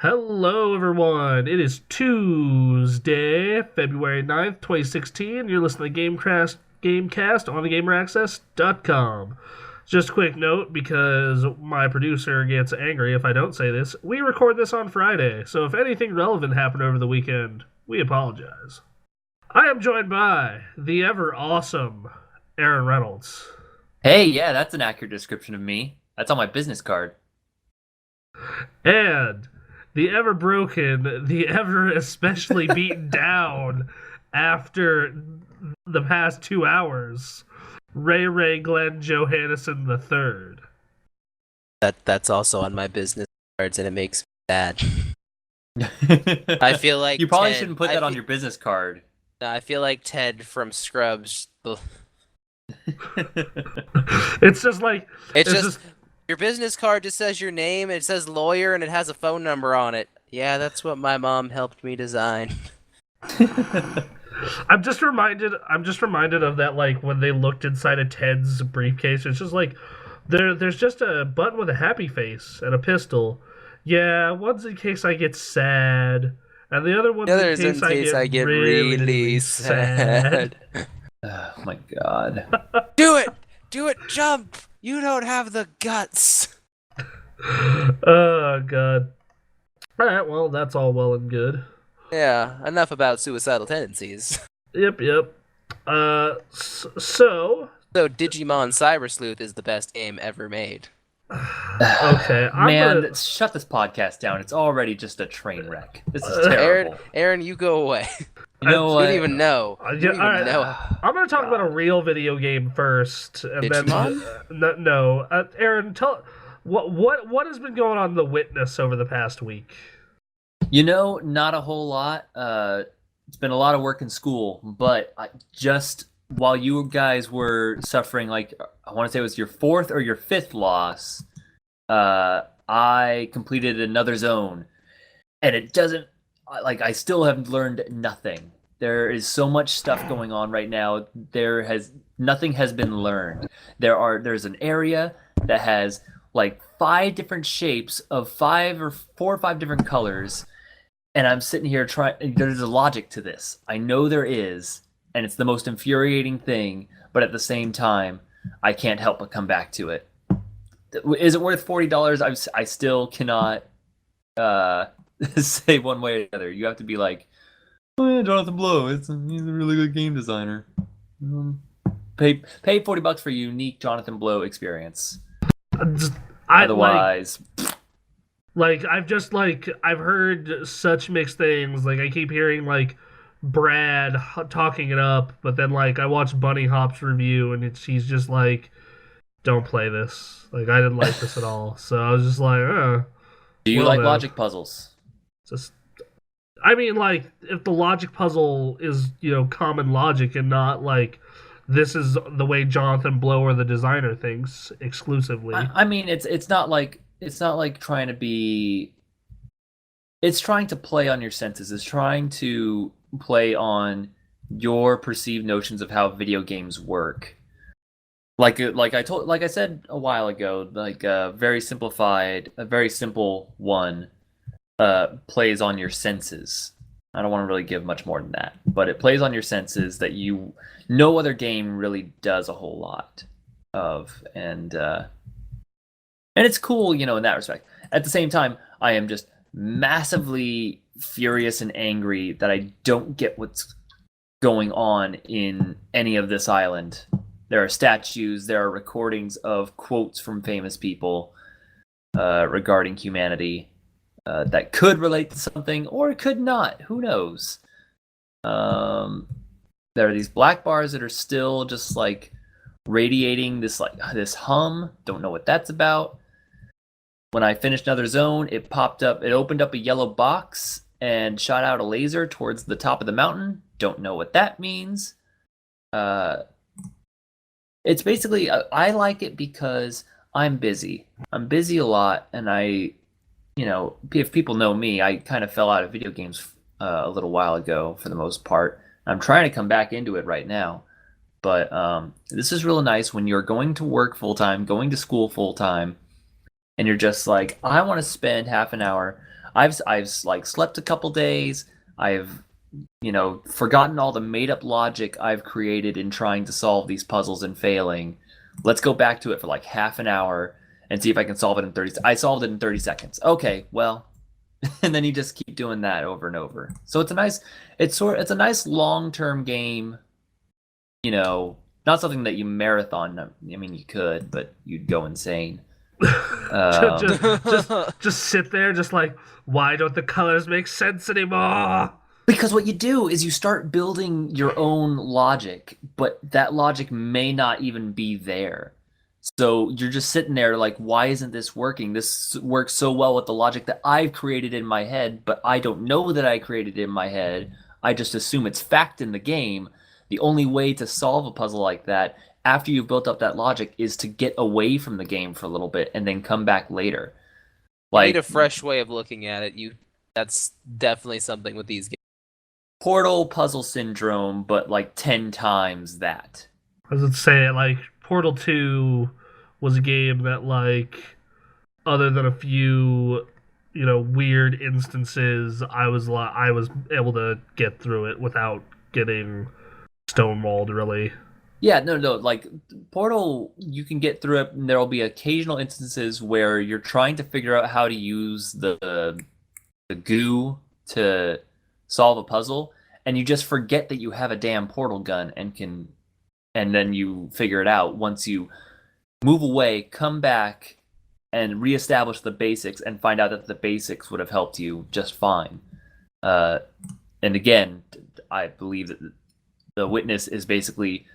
Hello, everyone. It is Tuesday, February 9th, 2016. You're listening to GameKraft GameKast on the GamerAccess.com. Just a quick note, because my producer gets angry if I don't say this, we record this on Friday, so if anything relevant happened over the weekend, we apologize. I am joined by the ever awesome Aaron Reynolds. Hey, yeah, that's an accurate description of me. That's on my business card. And the ever broken, the ever especially beaten down after the past 2 hours, Ray Glenn Johannesson III. That's also on my business cards, and it makes me sad. I feel like You probably Ted, shouldn't put that on your business card. I feel like Ted from Scrubs. It's just like It's just your business card just says your name, it says lawyer, and it has a phone number on it. Yeah, that's what my mom helped me design. I'm just reminded of that, like when they looked inside of Ted's briefcase. It's just like there's just a button with a happy face and a pistol. Yeah, one's in case I get sad, and the other one's The in other's case I get really sad. Oh my god. Do it! Do it! Jump! You don't have the guts! Oh god. Alright, well, that's all well and good. Yeah, enough about suicidal tendencies. Yep. So Digimon Cyber Sleuth is the best game ever made. okay, Man, shut this podcast down. It's already just a train wreck. This is terrible. Aaron, you go away. You know You what? don't even know. You don't even know. I'm gonna talk about a real video game first, and Digimon? then no. Aaron, tell what has been going on in The Witness over the past week. You know, not a whole lot. It's been a lot of work in school, but just while you guys were suffering, like, I want to say it was your fourth or your fifth loss, I completed another zone, and it doesn't, like, I still have learned nothing. There is so much stuff going on right now. Nothing has been learned. There's an area that has like 5 different shapes of 4 or 5 different colors. And I'm sitting here trying. There's a logic to this. I know there is, and it's the most infuriating thing. But at the same time, I can't help but come back to it. Is it worth $40? I still cannot say one way or the other. You have to be like, oh yeah, Jonathan Blow. He's a really good game designer. Pay $40 for a unique Jonathan Blow experience. Otherwise. Like I've heard such mixed things. Like I keep hearing like Brad talking it up, but then like I watched Bunny Hop's review and he's just like, "Don't play this." Like I didn't like this at all. So I was just like, Do you like logic puzzles? Just, I mean, like if the logic puzzle is common logic and not like this is the way Jonathan Blow or the designer thinks exclusively. I mean, it's not like trying to be. It's trying to play on your senses. It's trying to play on your perceived notions of how video games work. Like I said a while ago, like a very simple one plays on your senses. I don't want to really give much more than that, but it plays on your senses that no other game really does a whole lot of, and it's cool, in that respect. At the same time, I am just massively furious and angry that I don't get what's going on in any of this island. There are statues, there are recordings of quotes from famous people regarding humanity that could relate to something or it could not. Who knows? There are these black bars that are still just like radiating this hum. Don't know what that's about. When I finished another zone, it opened up a yellow box and shot out a laser towards the top of the mountain. Don't know what that means. It's basically, I like it because I'm busy. I'm busy a lot, and if people know me, I kind of fell out of video games a little while ago for the most part. I'm trying to come back into it right now. But this is real nice when you're going to work full-time, going to school full-time, and you're just like, I want to spend half an hour. I've like slept a couple days. I've forgotten all the made up logic I've created in trying to solve these puzzles and failing. Let's go back to it for like half an hour and see if I can solve it in 30. I solved it in 30 seconds. Okay, well, and then you just keep doing that over and over. So it's a nice long-term game, not something that you marathon. I mean, you could, but you'd go insane. just sit there, just like, why don't the colors make sense anymore? Because what you do is you start building your own logic, but that logic may not even be there. So you're just sitting there like, why isn't this working? This works so well with the logic that I've created in my head, but I don't know that I created it in my head. I just assume it's fact in the game. The only way to solve a puzzle like that, after you've built up that logic, is to get away from the game for a little bit and then come back later. You need a fresh way of looking at it. That's definitely something with these games. Portal puzzle syndrome, but like 10 times that. I was say, like, Portal 2 was a game that, like, other than a few, weird instances, I was able to get through it without getting stonewalled, really. Yeah, no, like, Portal, you can get through it, and there'll be occasional instances where you're trying to figure out how to use the goo to solve a puzzle, and you just forget that you have a damn portal gun and then you figure it out once you move away, come back, and reestablish the basics, and find out that the basics would have helped you just fine. And again, I believe that the Witness is basically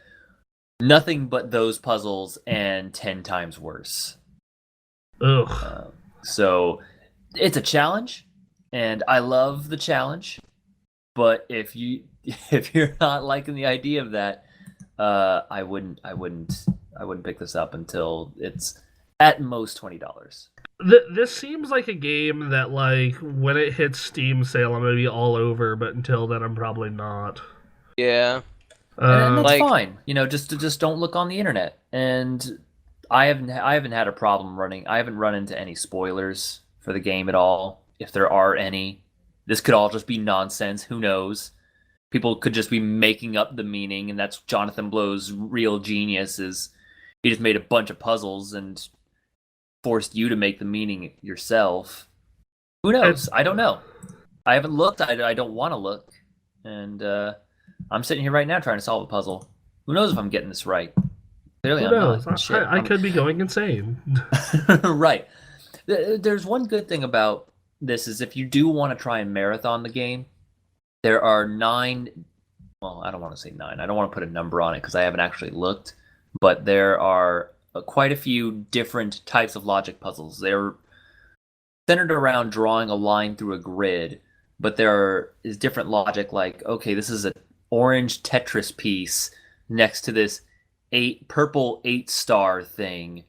nothing but those puzzles and 10 times worse. Ugh. So it's a challenge, and I love the challenge. But if you're not liking the idea of that, I wouldn't pick this up until it's at most $20. This seems like a game that, like, when it hits Steam sale, I'm gonna be all over. But until then, I'm probably not. Yeah. And that's fine. Just don't look on the internet. And I haven't had a problem running. I haven't run into any spoilers for the game at all, if there are any. This could all just be nonsense. Who knows? People could just be making up the meaning, and that's Jonathan Blow's real genius. Is he just made a bunch of puzzles and forced you to make the meaning yourself. Who knows? I don't know. I haven't looked. I don't want to look. And I'm sitting here right now trying to solve a puzzle. Who knows if I'm getting this right? Clearly Who knows? I could be going insane. Right. There's one good thing about this is if you do want to try and marathon the game, there are 9. Well, I don't want to say 9. I don't want to put a number on it because I haven't actually looked. But there are quite a few different types of logic puzzles. They're centered around drawing a line through a grid, but there is different logic like, okay, this is an orange Tetris piece next to this purple 8-star thing,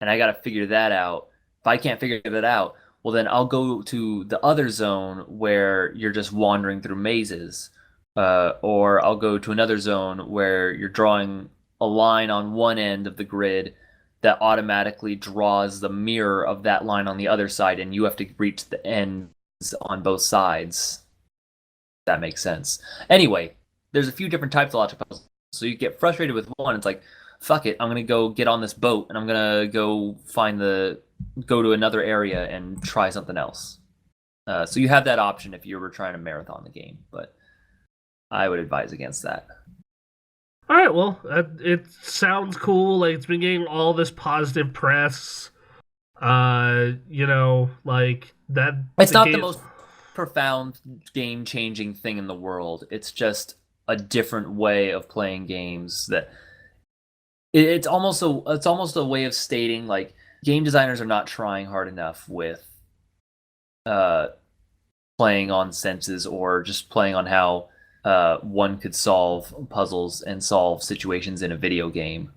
and I got to figure that out. If I can't figure that out, well, then I'll go to the other zone where you're just wandering through mazes, or I'll go to another zone where you're drawing a line on one end of the grid that automatically draws the mirror of that line on the other side, and you have to reach the ends on both sides. That makes sense. Anyway, there's a few different types of logic puzzles, so you get frustrated with one. It's like, fuck it, I'm gonna go get on this boat, and I'm gonna go to another area and try something else. So you have that option if you were trying to marathon the game, but I would advise against that. All right, well, it sounds cool. Like, it's been getting all this positive press. Like that. It's not the most profound, game-changing thing in the world. It's just a different way of playing games. That it's almost a way of stating like game designers are not trying hard enough with playing on senses or just playing on how one could solve puzzles and solve situations in a video game.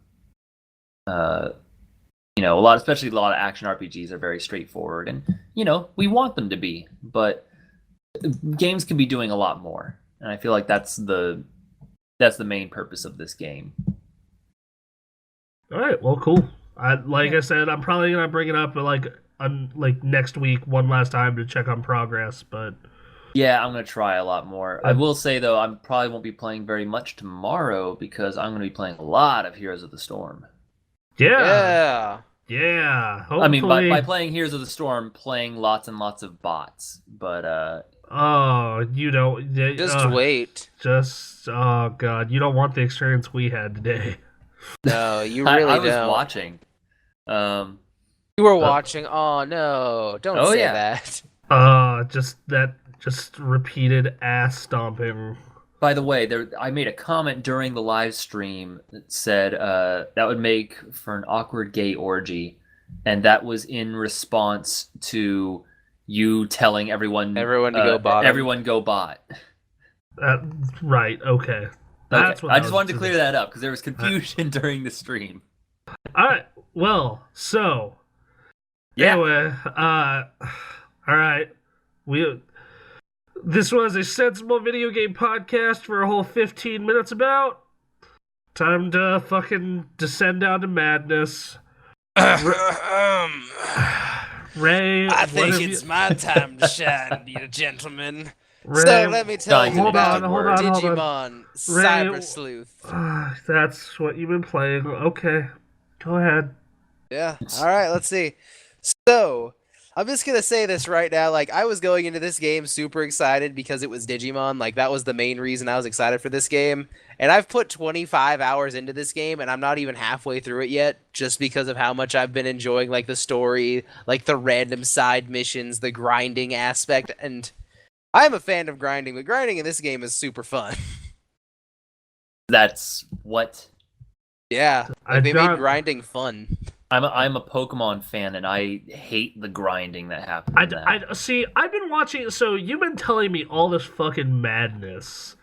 Especially a lot of action RPGs are very straightforward, and we want them to be, but games can be doing a lot more, and I feel like that's the main purpose of this game. All right, well, cool. I said, I'm probably gonna bring it up, but like like next week one last time to check on progress. But Yeah, I'm gonna try a lot more. I will say though, I probably won't be playing very much tomorrow because I'm gonna be playing a lot of Heroes of the Storm. yeah, Yeah. I mean, by hopefully. playing Heroes of the Storm, playing lots and lots of bots. But Oh, you don't. Just wait. Oh god, you don't want the experience we had today. No, you I really was don't. watching. Um, You were uh, watching. Oh no! Don't oh say yeah. that. Just repeated ass stomping. By the way, I made a comment during the live stream that said that would make for an awkward gay orgy, and that was in response to you telling everyone Everyone to go bottom. everyone go bot. Uh, right. Okay. Okay, What I that just was wanted to clear that up because there was confusion during the stream. All right. Well, so Yeah, anyway, all right. We This was a sensible video game podcast for a whole 15 minutes about. Time to fucking descend down to madness. Ray, I what think have it's you... my time to shine, you gentlemen. Ray, So let me tell Shine you to about the word. Digimon Ray, Cyber Sleuth. That's what you've been playing. Okay, go ahead. Yeah. All right. Let's see. So I'm just gonna say this right now. Like, I was going into this game super excited because it was Digimon. Like, that was the main reason I was excited for this game. And I've put 25 hours into this game, and I'm not even halfway through it yet, just because of how much I've been enjoying, like, the story, like the random side missions, the grinding aspect. And I'm a fan of grinding, but grinding in this game is super fun. that's what Yeah, like they made grinding fun. I'm a Pokemon fan, and I hate the grinding that happens. in that. I see. I've been watching. So you've been telling me all this fucking madness,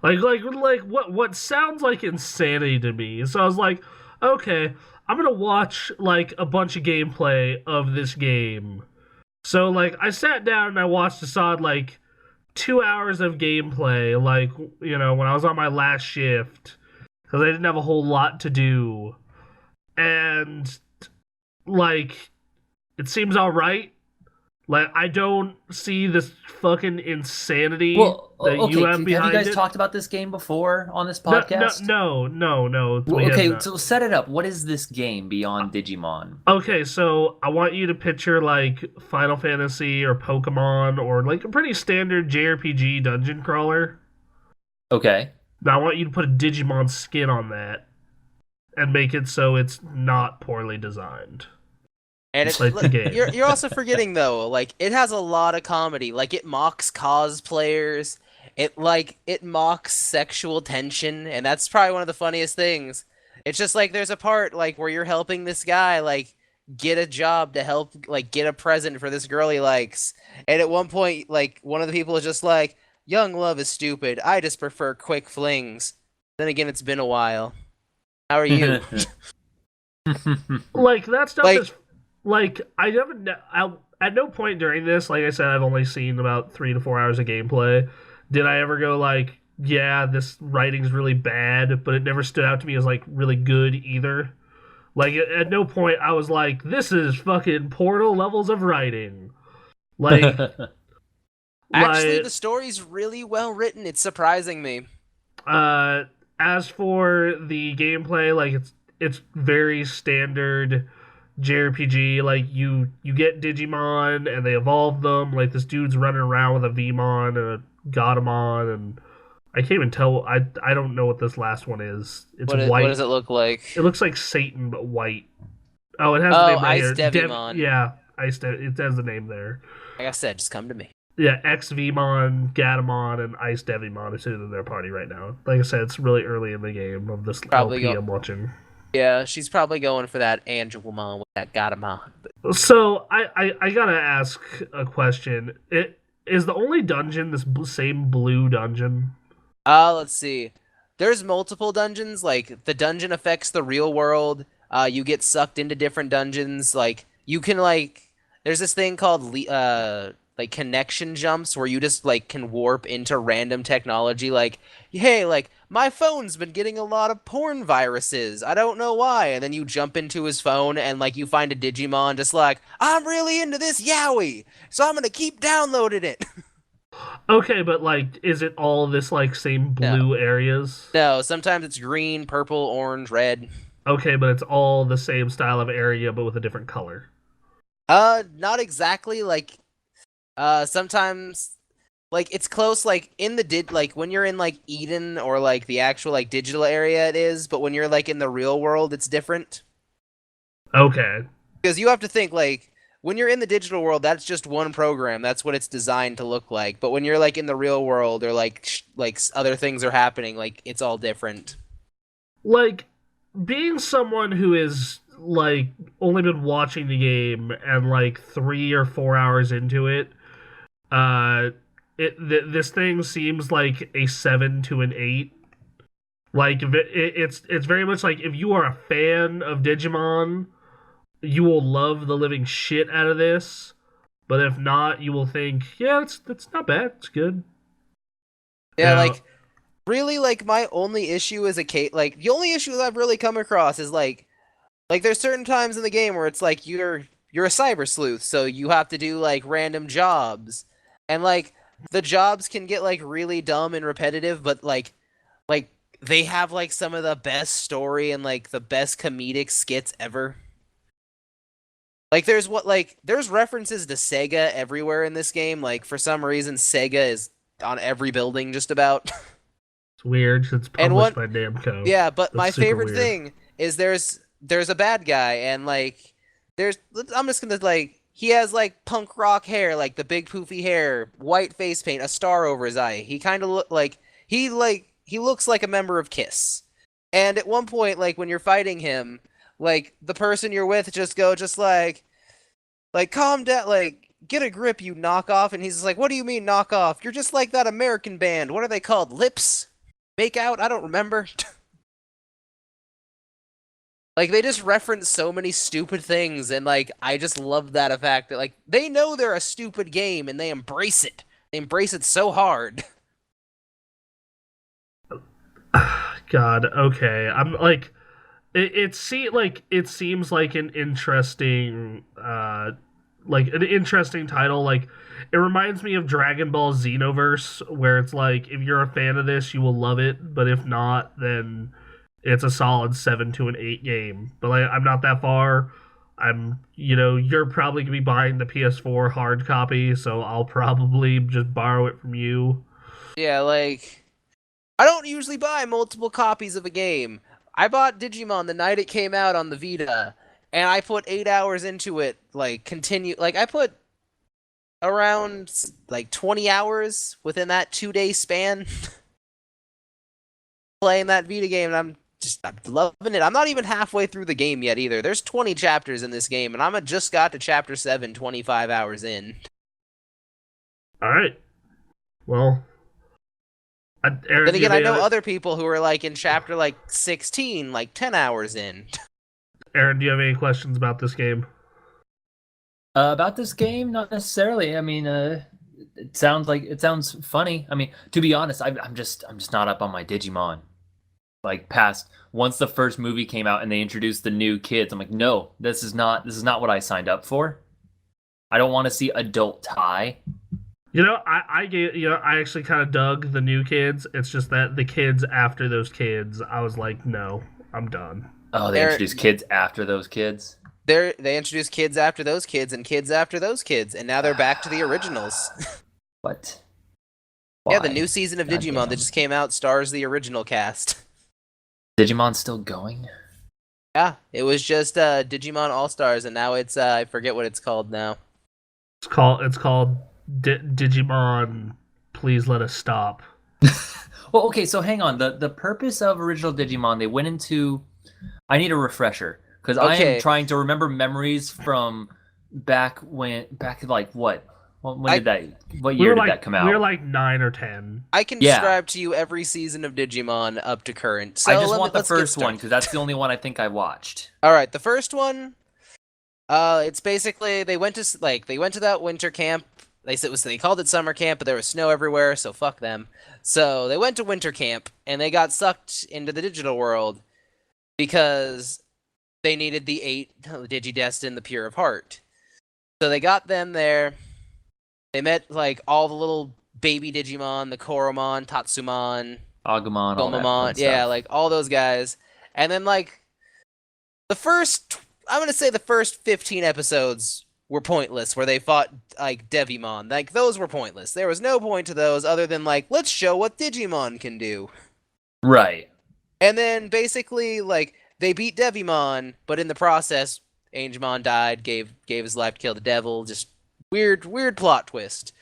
like what sounds like insanity to me. So I was like, okay, I'm gonna watch like a bunch of gameplay of this game. So like I sat down and I watched a solid like 2 hours of gameplay. Like when I was on my last shift because I didn't have a whole lot to do, and like it seems all right. Like I don't see this fucking insanity Well, that okay. you have Have you behind guys it. talked about this game before on this No, podcast? no. Well, We have okay, not. so set it up. What is this game beyond Digimon? Okay, so I want you to picture like Final Fantasy or Pokemon or like a pretty standard JRPG dungeon crawler. Okay. Now I want you to put a Digimon skin on that and make it so it's not poorly designed. And It's like the game. you're also forgetting though, like it has a lot of comedy. Like it mocks cosplayers. It mocks sexual tension, and that's probably one of the funniest things. It's just like there's a part like where you're helping this guy like get a job to help like get a present for this girl he likes. And at one point like one of the people is just like, "Young love is stupid. I just prefer quick flings." Then again, it's been a while. How are you? Like that stuff Like- is like at no point during this, like I said, I've only seen about 3 to 4 hours of gameplay. Did I ever go like, yeah, this writing's really bad, but it never stood out to me as like really good either. Like at no point I was like, this is fucking Portal levels of writing. Like, Actually, like the story's really well written. It's surprising me. as for the gameplay, like it's very standard JRPG. Like you get Digimon and they evolve them. Like this dude's running around with a Vmon and a Godamon, and I can't even tell. I don't know what this last one is. It's white. What does it look like? It looks like Satan but white. Oh, it has Oh, the name right Ice here. Devimon. Yeah, it has the name there. Like I said, just come to me. Yeah, X Vmon, Gatamon, and Ice Devimon are sitting in their party right now. Like I said, it's really early in the game of this Probably LP I'm watching. Yeah, she's probably going for that Angelmon with that Gatamon. So I gotta ask a question. It is the only dungeon this same blue dungeon. Let's see. There's multiple dungeons. Like the dungeon affects the real world. You get sucked into different dungeons. Like you can like. There's this thing called connection jumps where you just like can warp into random technology like, hey, like my phone's been getting a lot of porn viruses. I don't know why. And then you jump into his phone and like you find a Digimon just like, I'm really into this yaoi, so I'm gonna keep downloading it. Okay, but like, is it all this like same No. blue areas? No, sometimes it's green, purple, orange, red. Okay, but it's all the same style of area, but with a different color. Not exactly. Like, sometimes, like, it's close. Like, in the like, when you're in, like, Eden or, like, the actual, like, digital area, it is. But when you're, like, in the real world, it's different. Okay. Because you have to think, like, when you're in the digital world, that's just one program. That's what it's designed to look like. But when you're, like, in the real world or, like, other things are happening, like, it's all different. Like, being someone who is like only been watching the game and like 3 or 4 hours into it, uh, this thing seems like a 7 to an 8. Like it's very much like if you are a fan of Digimon, you will love the living shit out of this. But if not, you will think, yeah, it's not bad. It's good. Yeah, Now, like, really, like, my only issue is like, the only issue that I've really come across is, like, there's certain times in the game where it's like you're a cyber sleuth, so you have to do like random jobs. And like the jobs can get like really dumb and repetitive, but like they have like some of the best story and like the best comedic skits ever. Like there's references to Sega everywhere in this game. Like for some reason Sega is on every building just about. it's weird. It's And published one by Namco. Yeah, but That's my super favorite weird. thing is there's a bad guy and like there's I'm just gonna like he has like punk rock hair, like the big poofy hair, white face paint, a star over his eye. He kind of look like he looks like a member of Kiss. And at one point, like when you're fighting him, like the person you're with just like calm down, like get a grip, you knockoff. And he's just like, what do you mean knockoff? You're just like that American band. What are they called? Lips? Make out? I don't remember. Like they just reference so many stupid things, and like I just love that fact that like they know they're a stupid game and they embrace it. They embrace it so hard. God, okay. I'm like it seems like an interesting title. Like it reminds me of Dragon Ball Xenoverse, where it's like if you're a fan of this, you will love it, but if not, then it's a solid 7 to an 8 game. But like I'm not that far. You're probably gonna be buying the PS4 hard copy, so I'll probably just borrow it from you. Yeah, like I don't usually buy multiple copies of a game. I bought Digimon the night it came out on the Vita, and I put 8 hours into it. Like I put around like 20 hours within that 2 day span playing that Vita game, and I'm loving it. I'm not even halfway through the game yet either. There's 20 chapters in this game, and just got to chapter 7 25 hours in. All right. Well, Aaron, Then do you again, have I know any- other people who are like in chapter like 16, like 10 hours in. Aaron, do you have any questions about this game? About this game, not necessarily. I mean, it sounds funny. I mean, to be honest, I'm just not up on my Digimon. Like past once the first movie came out and they introduced the new kids, I'm like, no, this is not what I signed up for. I don't want to see adult Tai. I actually kind of dug the new kids. It's just that the kids after those kids, I was like, no, I'm done. Oh, they introduced kids after those kids. They introduced kids after those kids and kids after those kids, and now they're back to the originals. What? Yeah, Why? the new season of Digimon Goddamn. that just came out stars the original cast. Digimon's still going? Yeah, it was just Digimon All Stars, and now it's I forget what it's called now. It's called Digimon. Please let us stop. Well, okay, so hang on. The purpose of original Digimon, they went into. I need a refresher because I Okay. am trying to remember memories from back like what? What year did that come out? We were like 9 or 10. I can Yeah. describe to you every season of Digimon up to current. So I just want the let's get first one started. because that's the only one I think I watched. All right, the first one, it's basically they went to that winter camp they called it summer camp, but there was snow everywhere, so fuck them. So they went to winter camp and they got sucked into the digital world because they needed the 8 Digidestin, the Pure of Heart. So they got them there. They met like all the little baby Digimon, the Koromon, Tatsumon, Agumon, all that fun Gomamon, yeah, stuff. like all those guys. And then like I'm gonna say the first 15 episodes were pointless, where they fought like Devimon. Like those were pointless. There was no point to those other than like let's show what Digimon can do. Right. And then basically like they beat Devimon, but in the process, Angemon died, gave his life to kill the devil. Just weird plot twist.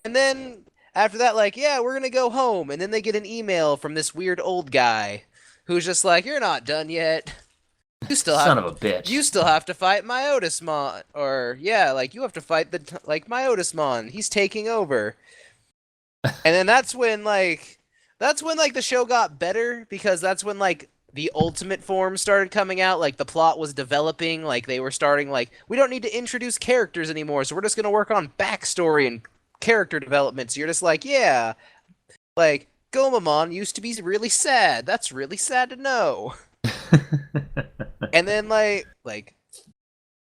And then after that, like yeah, we're gonna go home. And then they get an email from this weird old guy who's just like, "You're not done yet. You still Son have of a bitch. you still have to fight Myotismon, or yeah, like you have to fight like Myotismon. He's taking over." And then that's when the show got better, because that's when like the ultimate form started coming out, like the plot was developing, like they were starting like we don't need to introduce characters anymore, so we're just going to work on backstory and character development. So you're just like, yeah, like Gomamon used to be really sad. That's really sad to know. And then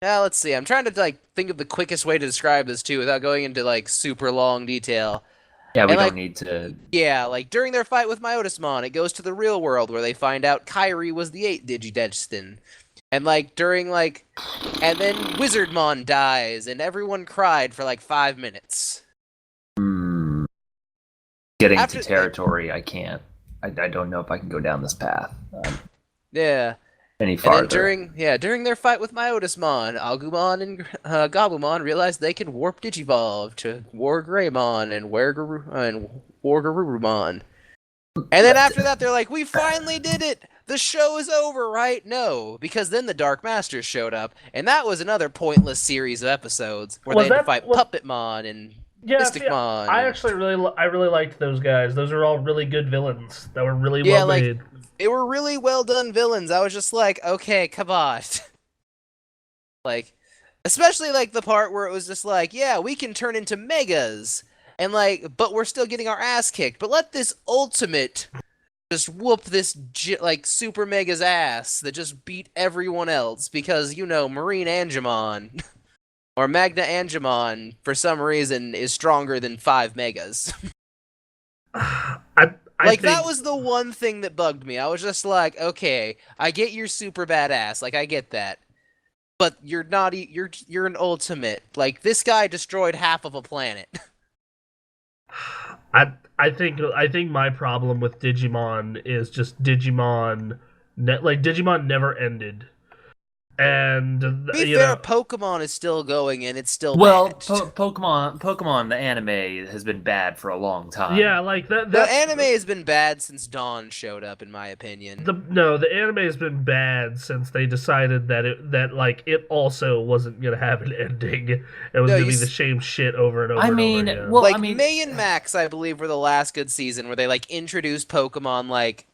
yeah, let's see. I'm trying to like think of the quickest way to describe this too without going into like super long detail. Yeah, we And don't like need to. yeah, like during their fight with Myotismon, it goes to the real world where they find out Kairi was the 8th Digidestin. And like and then Wizardmon dies and everyone cried for like 5 minutes. Hmm, getting After, to territory, I can't. I don't know if I can go down this path Yeah. any And farther. then during their fight with Myotismon, Agumon and Gabumon realized they can warp Digivolve to War Greymon and War Garurumon. And then after that, they're like, "We finally did it! The show is over, right?" No, because then the Dark Masters showed up, and that was another pointless series of episodes where they had to fight Puppetmon and Yeah, see, Mysticmon. I actually I really liked those guys. Those are all really good villains that were really Yeah, well like made. they were really well done villains. I was just like, okay, come on. Like, especially like the part where it was just like, yeah, we can turn into megas, and like, but we're still getting our ass kicked. But let this ultimate just whoop this like super mega's ass that just beat everyone else, because Marine Angemon or Magna Angemon for some reason is stronger than 5 megas. I Like think that was the one thing that bugged me. I was just like, okay, I get you're super badass, like I get that. But you're not you're an ultimate. Like this guy destroyed half of a planet. I think my problem with Digimon is just Digimon never ended, and To be fair, Pokemon is still going and it's still Well, bad. Pokemon, the anime has been bad for a long time. yeah, like that. The That's anime has been bad since Dawn showed up, in my opinion. the anime has been bad since they decided that it also wasn't gonna have an ending. It was No, gonna you be the s- same shit over and over I and mean, over again. well, Like I mean, May and Max, I believe, were the last good season where they like introduced Pokemon like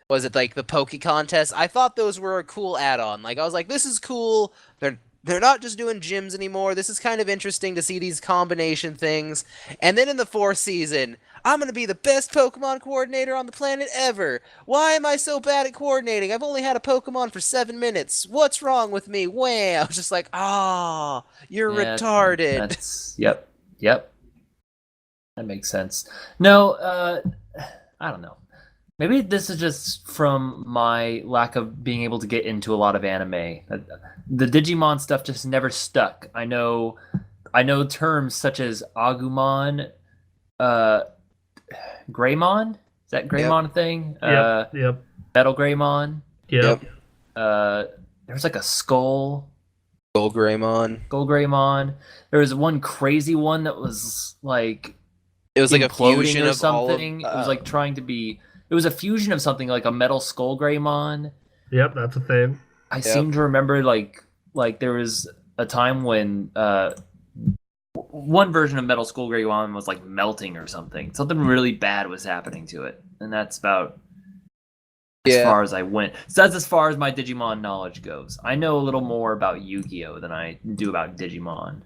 was it like the Poke Contest? I thought those were a cool add-on. Like I was like, this is cool. They're not just doing gyms anymore. This is kind of interesting to see these combination things. And then in the 4th season, I'm gonna be the best Pokemon coordinator on the planet ever. Why am I so bad at coordinating? I've only had a Pokemon for 7 minutes. What's wrong with me? Wham! I was just like, you're yeah, retarded. that's yep. That makes sense. No, I don't know. Maybe this is just from my lack of being able to get into a lot of anime. The Digimon stuff just never stuck. I know terms such as Agumon, uh, Greymon. Is that Greymon a thing? Yep. Metal Greymon. Yep. There's like a skull. Gold Greymon. Gold Greymon. There was one crazy one that was like It was like a imploding fusion or of all of. something. It was like trying to be. It was a fusion of something like a Metal Skull Greymon. Yep, that's a thing. I seem to remember like there was a time when one version of Metal Skull Greymon was like melting or something. Something really bad was happening to it, and that's about as far as I went. So that's as far as my Digimon knowledge goes. I know a little more about Yu-Gi-Oh than I do about Digimon.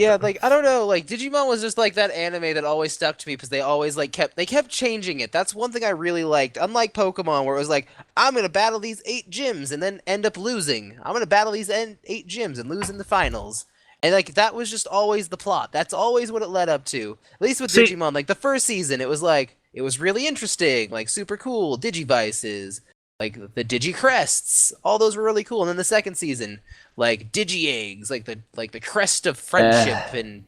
Yeah, like I don't know, like Digimon was just like that anime that always stuck to me because they always like kept changing it. That's one thing I really liked. Unlike Pokemon, where it was like I'm gonna battle these 8 gyms and then end up losing. I'm gonna battle these 8 gyms and lose in the finals. And like that was just always the plot. That's always what it led up to. At least with See, Digimon, like the first season, it was like it was really interesting, like super cool Digivices, like the Digicrests. All those were really cool. And then the second season, like Digi-eggs, like the crest of friendship and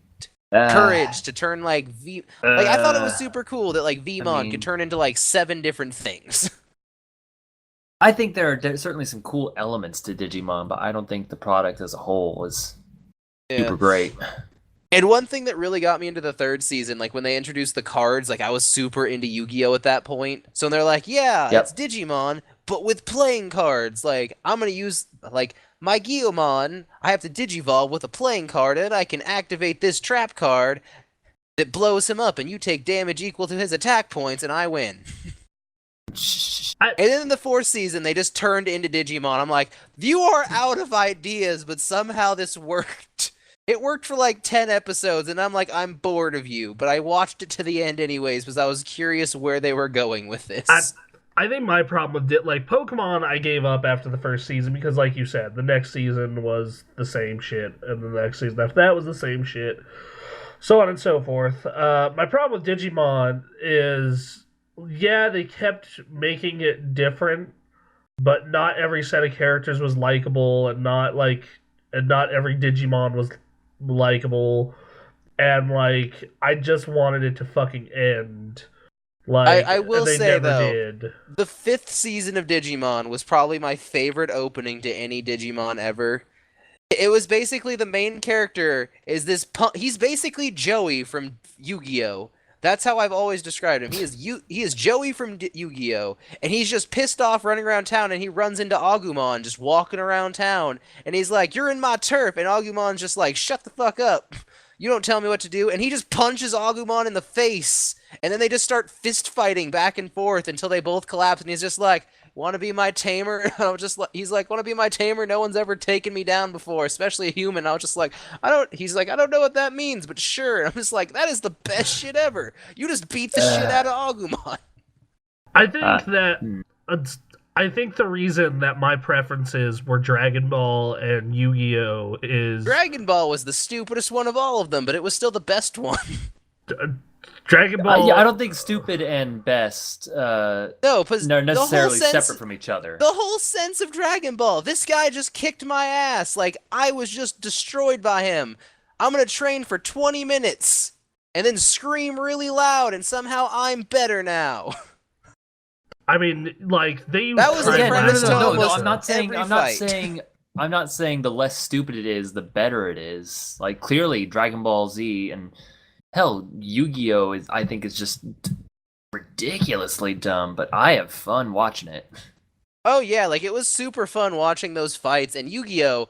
courage to turn like V. Like I thought it was super cool that like Vmon could turn into like 7 different things. I think there are certainly some cool elements to Digimon, but I don't think the product as a whole was super great. And one thing that really got me into the third season, like when they introduced the cards, like I was super into Yu-Gi-Oh at that point. So they're like, yeah, it's Digimon, but with playing cards. Like I'm gonna use like my Guiomon, I have to Digivolve with a playing card, and I can activate this trap card that blows him up, and you take damage equal to his attack points, and I win. And then in the fourth season, they just turned into Digimon. I'm like, you are out of ideas, but somehow this worked. It worked for like 10 episodes, and I'm like, I'm bored of you. But I watched it to the end anyways, because I was curious where they were going with this. I think my problem with like Pokemon, I gave up after the first season because, like you said, the next season was the same shit, and the next season after that was the same shit, so on and so forth. My problem with Digimon is, yeah, they kept making it different, but not every set of characters was likable, and not every Digimon was likable, and like I just wanted it to fucking end. Like, I will they say never though, did. the 5th season of Digimon was probably my favorite opening to any Digimon ever. It was basically the main character is this he's basically Joey from Yu-Gi-Oh. That's how I've always described him. He is Joey from Yu-Gi-Oh, and he's just pissed off running around town, and he runs into Agumon just walking around town, and he's like, "You're in my turf," and Agumon's just like, "Shut the fuck up. You don't tell me what to do," and he just punches Agumon in the face, and then they just start fist fighting back and forth until they both collapse, and he's just like, "Want to be my tamer?" And I was just like, he's like, "Want to be my tamer? No one's ever taken me down before, especially a human." I was just like, he's like, "I don't know what that means, but sure." And I'm just like, that is the best shit ever. You just beat the shit out of Agumon. I think I think the reason that my preferences were Dragon Ball and Yu-Gi-Oh is Dragon Ball was the stupidest one of all of them, but it was still the best one. Dragon Ball. Yeah, I don't think stupid and best no, because are necessarily separate from each other. The whole sense of Dragon Ball. This guy just kicked my ass. Like, I was just destroyed by him. I'm gonna train for 20 minutes and then scream really loud, and somehow I'm better now. I mean, like they use That was the premise to almost I'm not saying. every I'm not fight. saying. I'm not saying the less stupid it is, the better it is. Like clearly, Dragon Ball Z and hell, Yu-Gi-Oh is. I think is just ridiculously dumb, but I have fun watching it. Oh yeah, like it was super fun watching those fights, and Yu-Gi-Oh,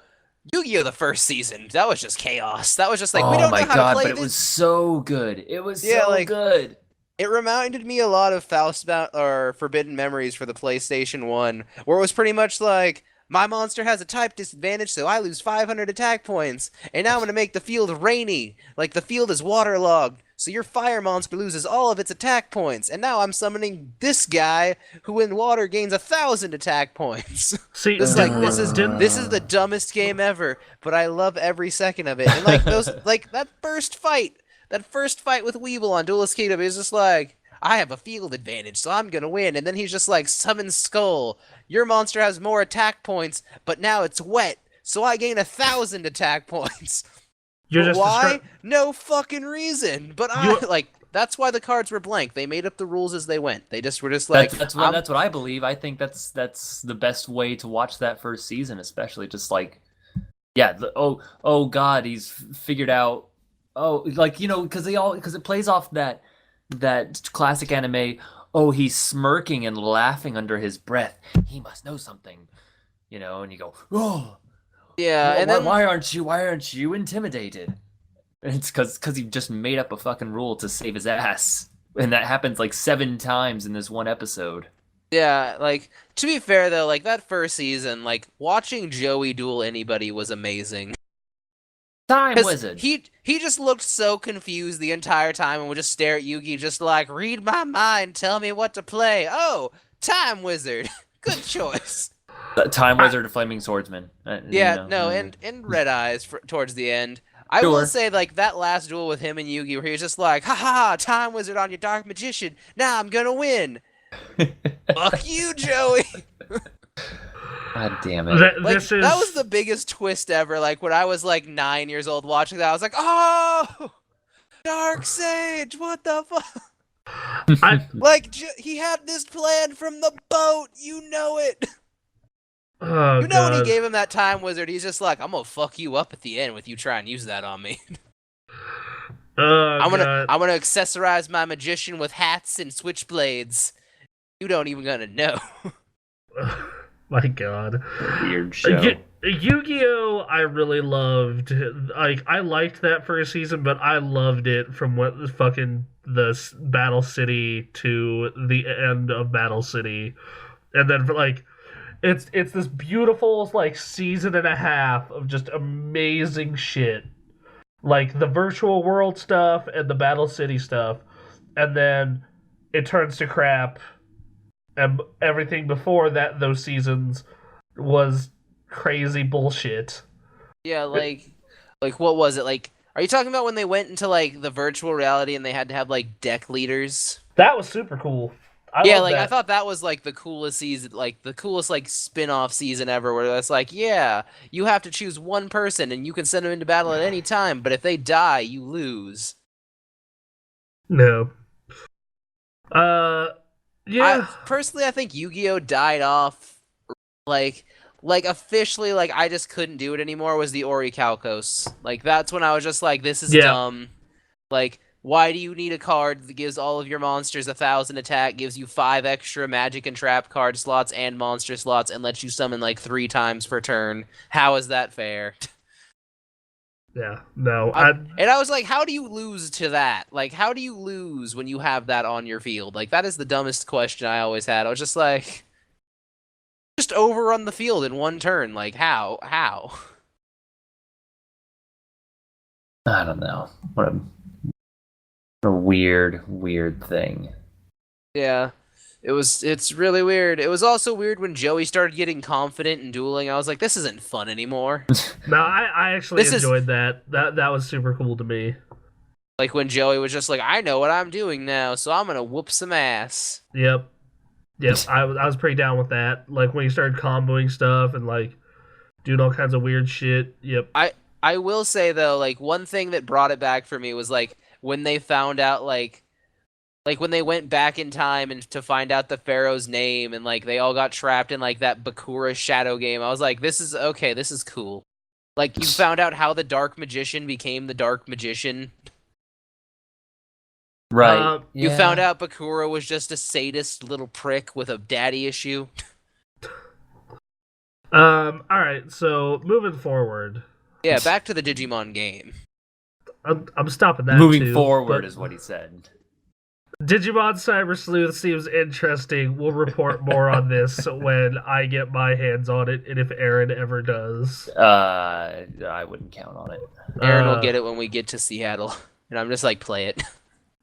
the first season, that was just chaos. That was just like, we don't know how to play but this. it was so good. It was Yeah, so like, good. It reminded me a lot of Faustbound or Forbidden Memories for the PlayStation 1, where it was pretty much like, my monster has a type disadvantage, so I lose 500 attack points, and now I'm going to make the field rainy, like the field is waterlogged, so your fire monster loses all of its attack points, and now I'm summoning this guy, who in water gains 1,000 attack points. See, This is the dumbest game ever, but I love every second of it. And like that first fight with Weevil on Duelist Kingdom is just like, I have a field advantage, so I'm gonna win. And then he's just like, summon Skull. Your monster has more attack points, but now it's wet, so I gain 1,000 attack points. Why? No fucking reason. But that's why the cards were blank. They made up the rules as they went. They just were just like, that's what I believe. I think that's the best way to watch that first season, especially just like, yeah. Oh God, he's figured out. Oh, like because it plays off that classic anime. Oh, he's smirking and laughing under his breath. He must know something, and you go, oh. Yeah, and then why aren't you intimidated? And it's because he just made up a fucking rule to save his ass, and that happens like 7 times in this one episode. Yeah, like to be fair though, like that first season, like watching Joey duel anybody was amazing. Time 'Cause Wizard. he just looked so confused the entire time and would just stare at Yugi, just like, read my mind, tell me what to play. Oh, Time Wizard. Good choice. Time Wizard, Flaming Swordsman. Yeah, no, and Red Eyes towards the end. I will say, like, that last duel with him and Yugi, where he was just like, ha ha ha, Time Wizard on your Dark Magician. Now I'm gonna win. Fuck you, Joey. God damn it. That was the biggest twist ever. Like, when I was, like, 9 years old watching that, I was like, oh, Dark Sage, what the fuck? He had this plan from the boat. You know it. Oh, you know when he gave him that Time Wizard, he's just like, I'm gonna fuck you up at the end with you trying and use that on me. I'm gonna accessorize my magician with hats and switchblades. You don't even gonna know. My God. Weird show. Yu-Gi-Oh! I really loved. Like, I liked that first season, but I loved it from the Battle City to the end of Battle City, and then it's this beautiful like season and a half of just amazing shit, like the virtual world stuff and the Battle City stuff, and then it turns to crap, and everything before that those seasons was crazy bullshit. Yeah, like what was it? Like, are you talking about when they went into like the virtual reality and they had to have like deck leaders? That was super cool. I thought that was like the coolest season, like the coolest like spin-off season ever, where it's like, yeah, you have to choose one person and you can send them into battle at any time, but if they die, you lose. No. Yeah. Personally, I think Yu-Gi-Oh! Died off, like officially, like I just couldn't do it anymore. Was the Ori Calcos? Like that's when I was just like, this is dumb. Like, why do you need a card that gives all of your monsters 1,000 attack, gives you 5 extra magic and trap card slots and monster slots, and lets you summon like 3 times per turn? How is that fair? Yeah, no. And I was like, how do you lose to that? Like, how do you lose when you have that on your field? Like, that is the dumbest question I always had. I was just like, just overrun the field in one turn. Like, how? I don't know. What a weird thing. Yeah. It's really weird. It was also weird when Joey started getting confident in dueling. I was like, this isn't fun anymore. No, I actually enjoyed that. That was super cool to me. Like when Joey was just like, I know what I'm doing now, so I'm gonna whoop some ass. Yep. I was pretty down with that. Like when he started comboing stuff and like doing all kinds of weird shit. Yep. I will say though, like one thing that brought it back for me was like when they found out like when they went back in time and to find out the Pharaoh's name and like they all got trapped in like that Bakura shadow game. I was like, this is cool. Like you found out how the Dark Magician became the Dark Magician. Right. You found out Bakura was just a sadist little prick with a daddy issue. Alright, so moving forward. Yeah, back to the Digimon game. I'm stopping that. Moving forward is what he said. Digimon Cyber Sleuth seems interesting. We'll report more on this when I get my hands on it, and if Aaron ever does. I wouldn't count on it. Aaron will get it when we get to Seattle, and I'm just like, play it.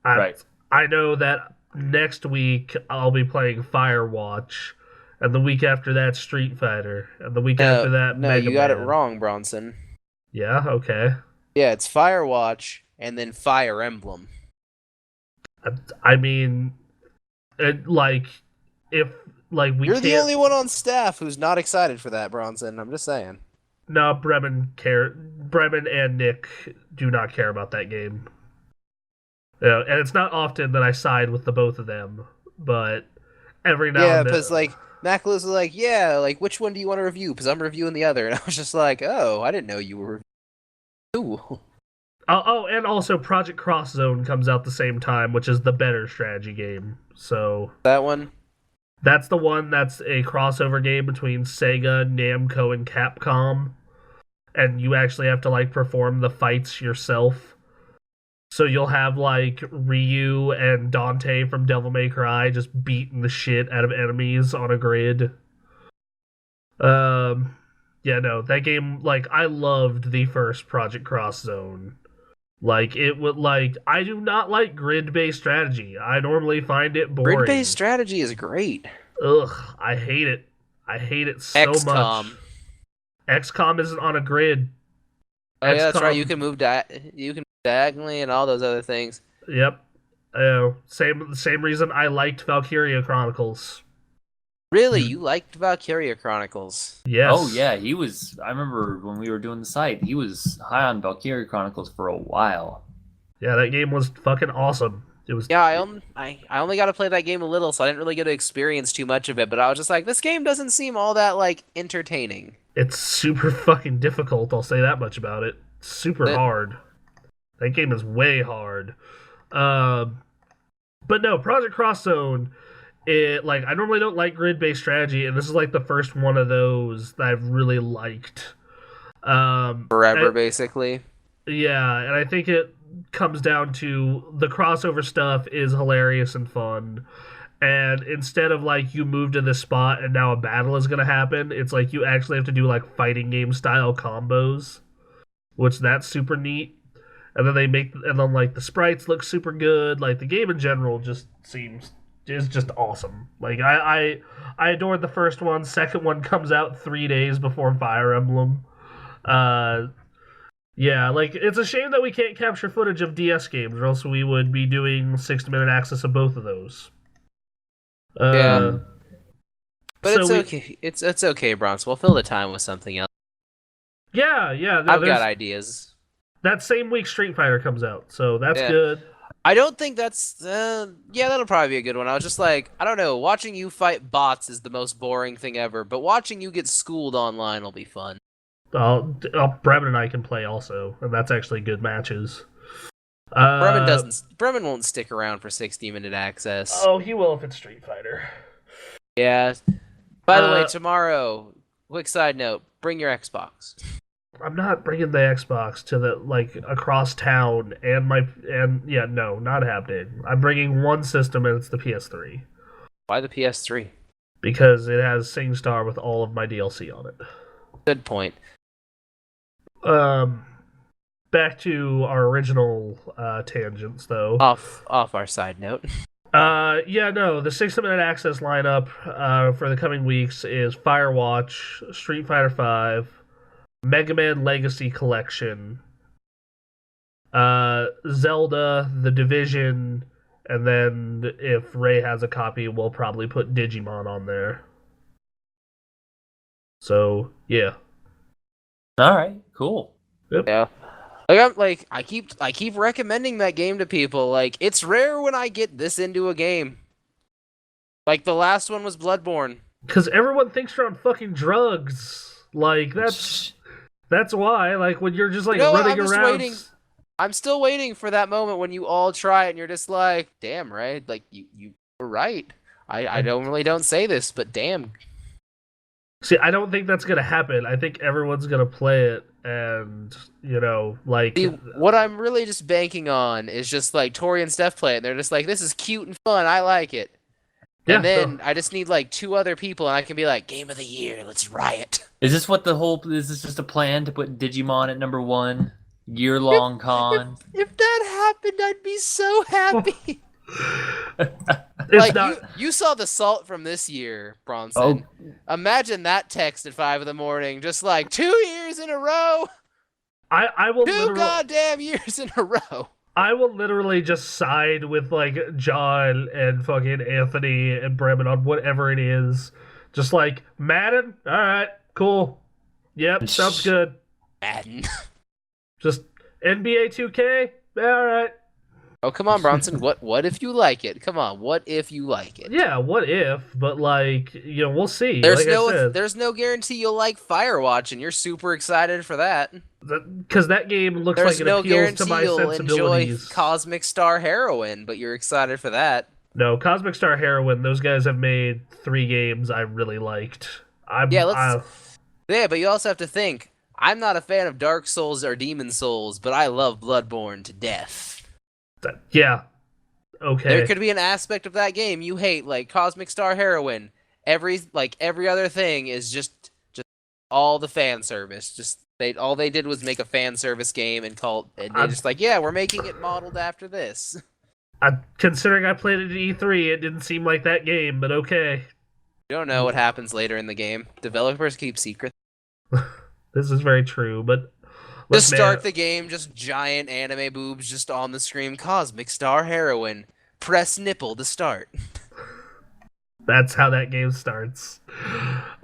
Right. I know that next week I'll be playing Firewatch, and the week after that Street Fighter, and the week after that Mega you got Man. it wrong, Bronson. Yeah, okay. Yeah, it's Firewatch and then Fire Emblem. I mean, if we You're the only one on staff who's not excited for that, Bronson. I'm just saying. No, Bremen and Nick do not care about that game. Yeah, and it's not often that I side with the both of them, but every now and then. Yeah, because like Mac was like, yeah, like which one do you want to review? Because I'm reviewing the other, and I was just like, oh, I didn't know you were reviewing. Ooh. Oh, and also Project Cross Zone comes out the same time, which is the better strategy game. So that one? That's the one that's a crossover game between Sega, Namco, and Capcom. And you actually have to like perform the fights yourself. So you'll have like Ryu and Dante from Devil May Cry just beating the shit out of enemies on a grid. Yeah, no, that game, like, I loved the first Project Cross Zone. Like, it would, like, I do not like grid-based strategy. I normally find it Grid-based boring. strategy is great. Ugh, I hate it. I hate it so much. XCOM. XCOM isn't on a grid. Oh yeah, that's right. You XCOM, can you can move diagonally and all those other things. yep. Same reason I liked Valkyria Chronicles. Really, you liked Valkyria Chronicles? Oh Yes. yeah, he was. I remember when we were doing the site, he was high on Valkyrie Chronicles for a while. Yeah, that game was fucking awesome. It was. Yeah, I only got to play that game a little, so I didn't really get to experience too much of it. But I was just like, this game doesn't seem all that like entertaining. It's super fucking difficult. I'll say that much about it. Super But hard. That game is way hard. Um, but no, Project Cross Zone. It like I normally don't like grid-based strategy, and this is like the first one of those that I've really liked. forever, basically. Yeah, and I think it comes down to the crossover stuff is hilarious and fun. And instead of like you move to this spot and now a battle is gonna happen, it's like you actually have to do like fighting game style combos, which that's super neat. And then like the sprites look super good. Like the game in general just seems is just awesome. Like I adored the first one. Second one comes out 3 days before Fire Emblem. Uh, yeah, like it's a shame that we can't capture footage of DS games, or else we would be doing 60-minute access of both of those. Yeah. But so it's we, okay. It's okay, Bronx. We'll fill the time with something else. yeah. No, I've got ideas. that same week Street Fighter comes out, so that's Yeah. good. I don't think that's. Yeah, that'll probably be a good one. I was just like, I don't know. Watching you fight bots is the most boring thing ever, but watching you get schooled online will be fun. Bremen and I can play also, and that's actually good matches. Bremen won't stick around for 60-minute access. Oh, he will if it's Street Fighter. Yeah. By the way, tomorrow, quick side note: bring your Xbox. I'm not bringing the Xbox to the like across town, no, not happening. I'm bringing one system, and it's the PS3 Why the PS3? because it has SingStar with all of my DLC on it. Good point. Back to our original tangents, though. Off our side note. The 60-minute access lineup for the coming weeks is Firewatch, Street Fighter V, Mega Man Legacy Collection, Zelda, The Division, and then if Ray has a copy, we'll probably put Digimon on there. So, yeah. All right, cool. Yep. Yeah. I keep recommending that game to people. Like, it's rare when I get this into a game. Like, the last one was Bloodborne. Because everyone thinks you're on fucking drugs. Like, that's why. Like, when you're just, like, running around... I'm still waiting for that moment when you all try it and you're just like, damn, right? Like, you were right. I don't say this, but damn. See, I don't think that's gonna happen. I think everyone's gonna play it, and See, what I'm really just banking on is just like Tori and Steph play it. And they're just like, this is cute and fun. I like it. Yeah, and then I just need like 2 other people, and I can be like, Game of the Year, let's riot. Is this is this just a plan to put Digimon at number 1? Year-long con? If that happened, I'd be so happy. It's not... you saw the salt from this year, Bronson. Oh. Imagine that text at 5 a.m, just like 2 years in a row. I will 2 goddamn years in a row. I will literally just side with like John and fucking Anthony and Bremen on whatever it is. Just like Madden, all right, cool, yep, sounds good. Madden. Just NBA 2K, all right. Oh, come on, Bronson. What if you like it? Come on, what if you like it? Yeah, what if? But like, we'll see. There's no guarantee you'll like Firewatch, and you're super excited for that. Because that game looks like it appeals to my sensibilities. Enjoy Cosmic Star Heroine, but you're excited for that. No, Cosmic Star Heroine. Those guys have made 3 games I really liked. But you also have to think. I'm not a fan of Dark Souls or Demon Souls, but I love Bloodborne to death. Yeah. Okay. There could be an aspect of that game you hate, like Cosmic Star Heroine. Every other thing is just all the fan service. Just all they did was make a fan service game and and they're just like, yeah, we're making it modeled after this. Considering I played it at E3, it didn't seem like that game, but okay. You don't know what happens later in the game. Developers keep secrets. This is very true, but Just start the game, just giant anime boobs just on the screen. Cosmic Star Heroine. Press nipple to start. That's how that game starts.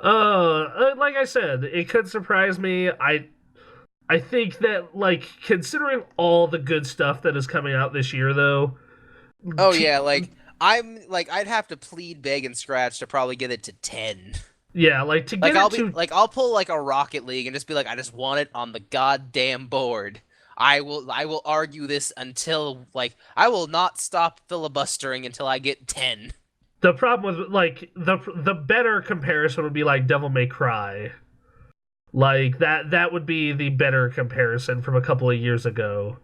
Like I said, it could surprise me. I think that, like, considering all the good stuff that is coming out this year, though. Oh yeah, I'd have to plead, beg, and scratch to probably get it to 10. Yeah, like to get I'll pull like a Rocket League and just be like, I just want it on the goddamn board. I will argue this until I will not stop filibustering until I get 10. The problem with like the better comparison would be like Devil May Cry. Like that would be the better comparison from a couple of years ago.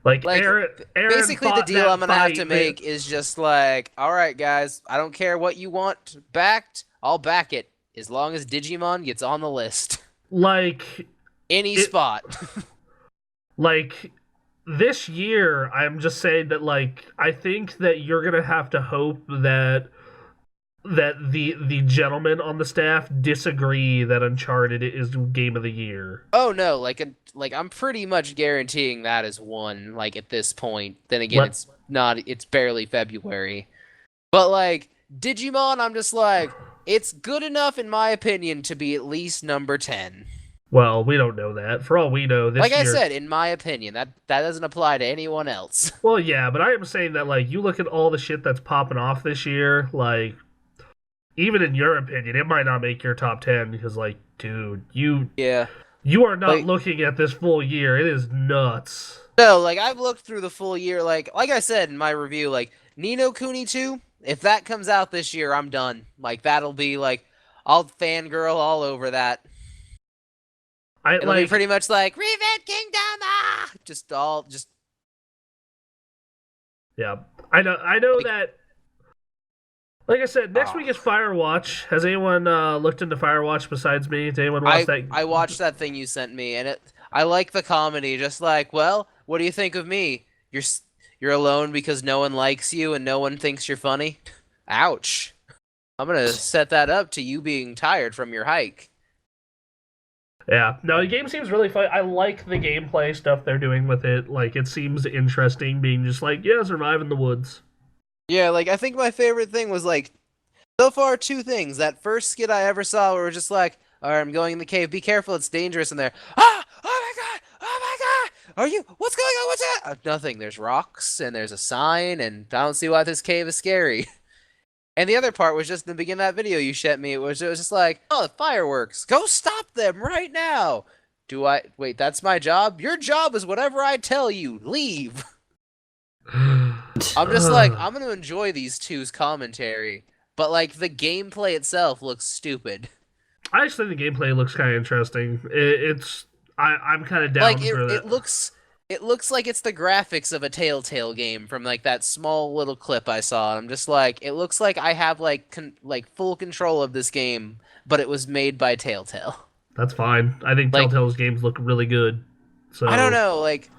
Like Aaron basically the deal I'm gonna have to make is just like, all right, guys, I don't care what you want backed, I'll back it as long as Digimon gets on the list. Like any spot. Like this year, I'm just saying that like I think that you're gonna have to hope that the gentlemen on the staff disagree that Uncharted is game of the year. Oh no, like I'm pretty much guaranteeing that is one, like at this point. Then again, it's barely February. But like Digimon, I'm just like, it's good enough in my opinion to be at least number 10. Well, we don't know that. For all we know, this year... I said, in my opinion, that doesn't apply to anyone else. Well, yeah, but I am saying that like you look at all the shit that's popping off this year, like even in your opinion, it might not make your top 10 because, like, dude, you are not looking at this full year. It is nuts. No, like, I've looked through the full year. Like I said in my review, like, Ni no Kuni 2, if that comes out this year, I'm done. Like, that'll be, like, I'll fangirl all over that. It'll be pretty much like, Revenge Kingdom! Ah! Just... Yeah. I know that... Like I said, next week is Firewatch. Has anyone looked into Firewatch besides me? Did anyone watch that? I watched that thing you sent me, and I like the comedy. Just like, well, what do you think of me? You're alone because no one likes you and no one thinks you're funny? Ouch. I'm going to set that up to you being tired from your hike. Yeah. No, the game seems really fun. I like the gameplay stuff they're doing with it. Like, it seems interesting being just like, yeah, survive in the woods. Yeah, like, I think my favorite thing was, like, so far, 2 things. That first skit I ever saw where we're just like, alright, I'm going in the cave, be careful, it's dangerous in there. Ah! Oh my god! Are you, what's going on, what's that? Nothing, there's rocks, and there's a sign, and I don't see why this cave is scary. And the other part was just in the beginning of that video you sent me, it was just like, oh, fireworks, go stop them right now! Wait, that's my job? Your job is whatever I tell you, leave! I'm just like, I'm gonna enjoy these two's commentary, but like the gameplay itself looks stupid. I actually think the gameplay looks kind of interesting. I'm kind of down like for that. It looks like it's the graphics of a Telltale game from like that small little clip I saw. I'm just like, it looks like I have like full control of this game, but it was made by Telltale. That's fine. I think Telltale's games look really good. So I don't know, like.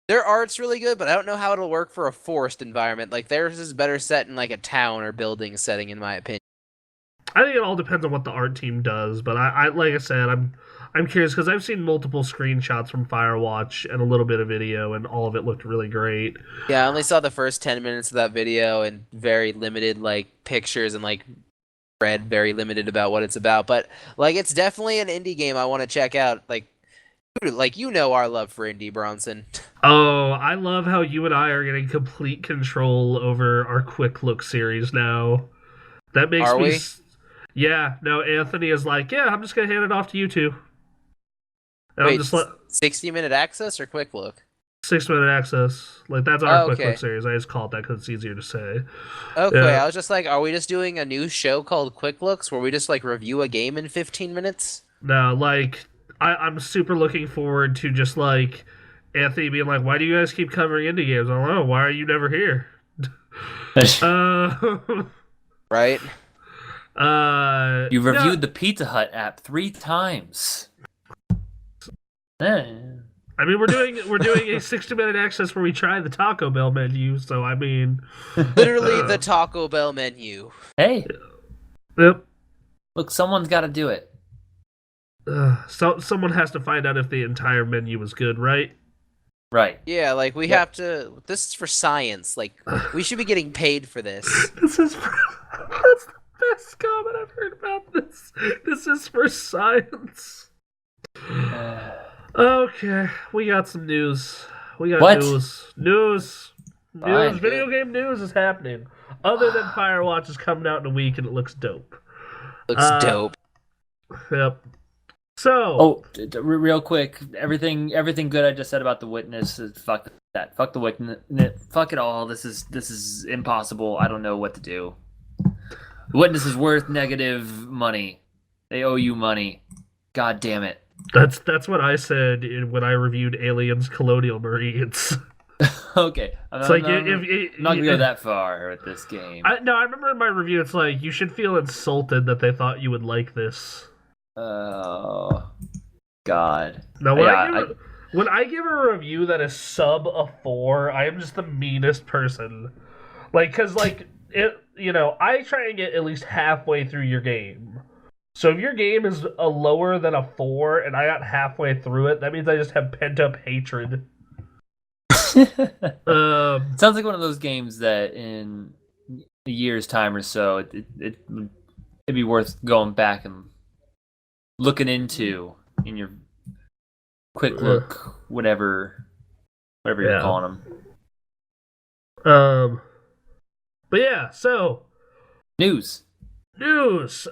Their art's really good, but I don't know how it'll work for a forest environment. Like, theirs is better set in, like, a town or building setting, in my opinion. I think it all depends on what the art team does, but I like I said, I'm curious, because I've seen multiple screenshots from Firewatch and a little bit of video, and all of it looked really great. Yeah, I only saw the first 10 minutes of that video, and very limited, like, pictures, and, like, read very limited about what it's about. But, like, it's definitely an indie game I want to check out, like, you know our love for indie, Bronson. Oh, I love how you and I are getting complete control over our Quick Look series now. That makes me... we? Yeah, no, Anthony is like, yeah, I'm just going to hand it off to you two. And wait, 60-minute access or Quick Look? 6-minute access. Like, that's our Quick Look series. I just call it that because it's easier to say. Okay, I was just like, are we just doing a new show called Quick Looks where we just, like, review a game in 15 minutes? No, like... I'm super looking forward to just, like, Anthony being like, why do you guys keep covering indie games? I don't know. Why are you never here? Right? You've reviewed the Pizza Hut app 3 times. I mean, we're doing a 60-minute access where we try the Taco Bell menu. So I mean, Literally the Taco Bell menu. Hey, yep. look, someone's got to do it. So someone has to find out if the entire menu was good, right? Right. Yeah, like we have to. This is for science. Like we should be getting paid for this. That's the best comment I've heard about this. This is for science. Okay, we got some news. We got What? News. Fine. Video game news is happening. Other than Firewatch is coming out in a week and it looks dope. Looks dope. Yep. So. Real quick, everything good I just said about The Witness, fuck that. Fuck The Witness. Fuck it all. This is impossible. I don't know what to do. The Witness is worth negative money. They owe you money. God damn it. That's what I said when I reviewed Aliens Colonial Marines. Okay. I'm not going to go that far with this game. I remember in my review, it's like, you should feel insulted that they thought you would like this. Oh, God. Now, when I give a review that is sub a 4, I am just the meanest person. Like, because, like, I try and get at least halfway through your game. So if your game is a lower than a 4 and I got halfway through it, that means I just have pent-up hatred. Sounds like one of those games that in a year's time or so, it'd be worth going back and looking into in your quick look, whatever you're calling them. But yeah, so news. It's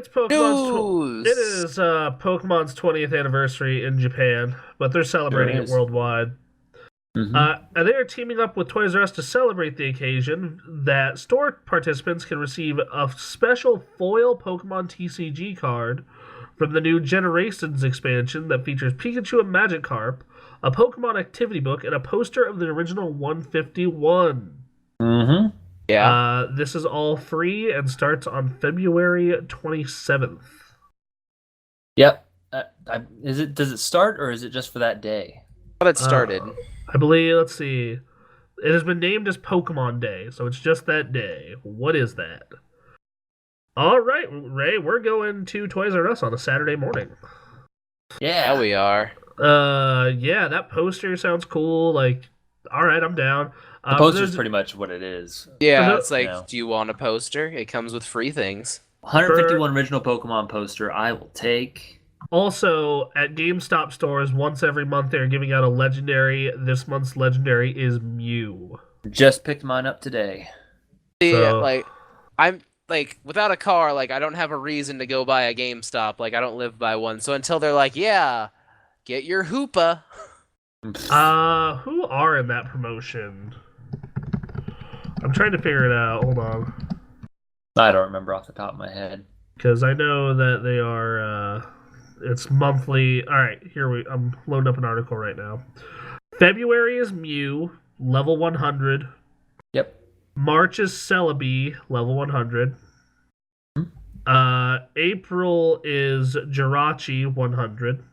Pokemon's. It is Pokemon's 20th anniversary in Japan, but they're celebrating it worldwide. Mm-hmm. And they are teaming up with Toys R Us to celebrate the occasion. That store participants can receive a special foil Pokemon TCG card from the new Generations expansion that features Pikachu and Magikarp, a Pokemon activity book, and a poster of the original 151. Mm-hmm. Yeah. This is all free and starts on February 27th. Yep. Does it start or is it just for that day? How it started. I believe, let's see. It has been named as Pokemon Day, so it's just that day. What is that? All right, Ray, we're going to Toys R Us on a Saturday morning. Yeah, we are. Yeah, that poster sounds cool. Like, all right, I'm down. The poster's pretty much what it is. Yeah, it's like, do you want a poster? It comes with free things. 151 original Pokemon poster, I will take. Also, at GameStop stores, once every month, they're giving out a legendary. This month's legendary is Mew. Just picked mine up today. Yeah, I'm without a car, I don't have a reason to go by a GameStop. I don't live by one. So until they're like, yeah, get your Hoopa. Who are in that promotion? I'm trying to figure it out. Hold on. I don't remember off the top of my head. Because I know that they are, it's monthly. All right, I'm loading up an article right now. February is Mew, level 100. Yep. March is Celebi, level 100. April is Jirachi, 100.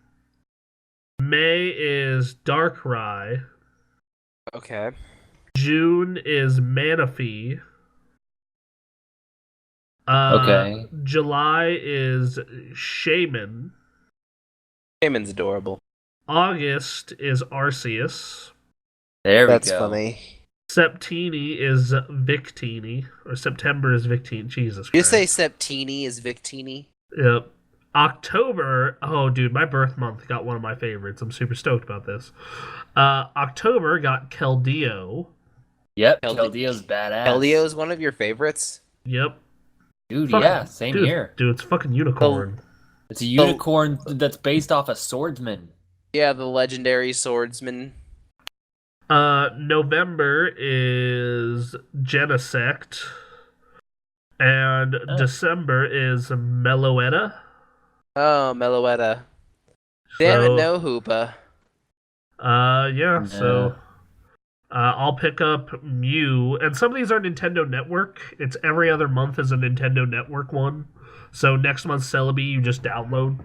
May is Darkrai. Okay. June is Manaphy. Okay. July is Shaman. Shaman's adorable. August is Arceus. There we go. That's funny. Septini is Victini. Or September is Victini. Jesus Christ. You say Septini is Victini? Yep. October, oh dude, my birth month got one of my favorites. I'm super stoked about this. October got Keldeo. Yep, Keldeo's badass. Keldeo's one of your favorites? Yep. Dude, yeah, same here. Dude, it's a fucking unicorn. It's a unicorn that's based off a swordsman. Yeah, the legendary swordsman. November is Genesect. And December is Meloetta. Oh, Meloetta. Damn it, no Hoopa. Yeah, no. so I'll pick up Mew, and some of these are Nintendo Network. It's every other month is a Nintendo Network one. So next month's Celebi, you just download.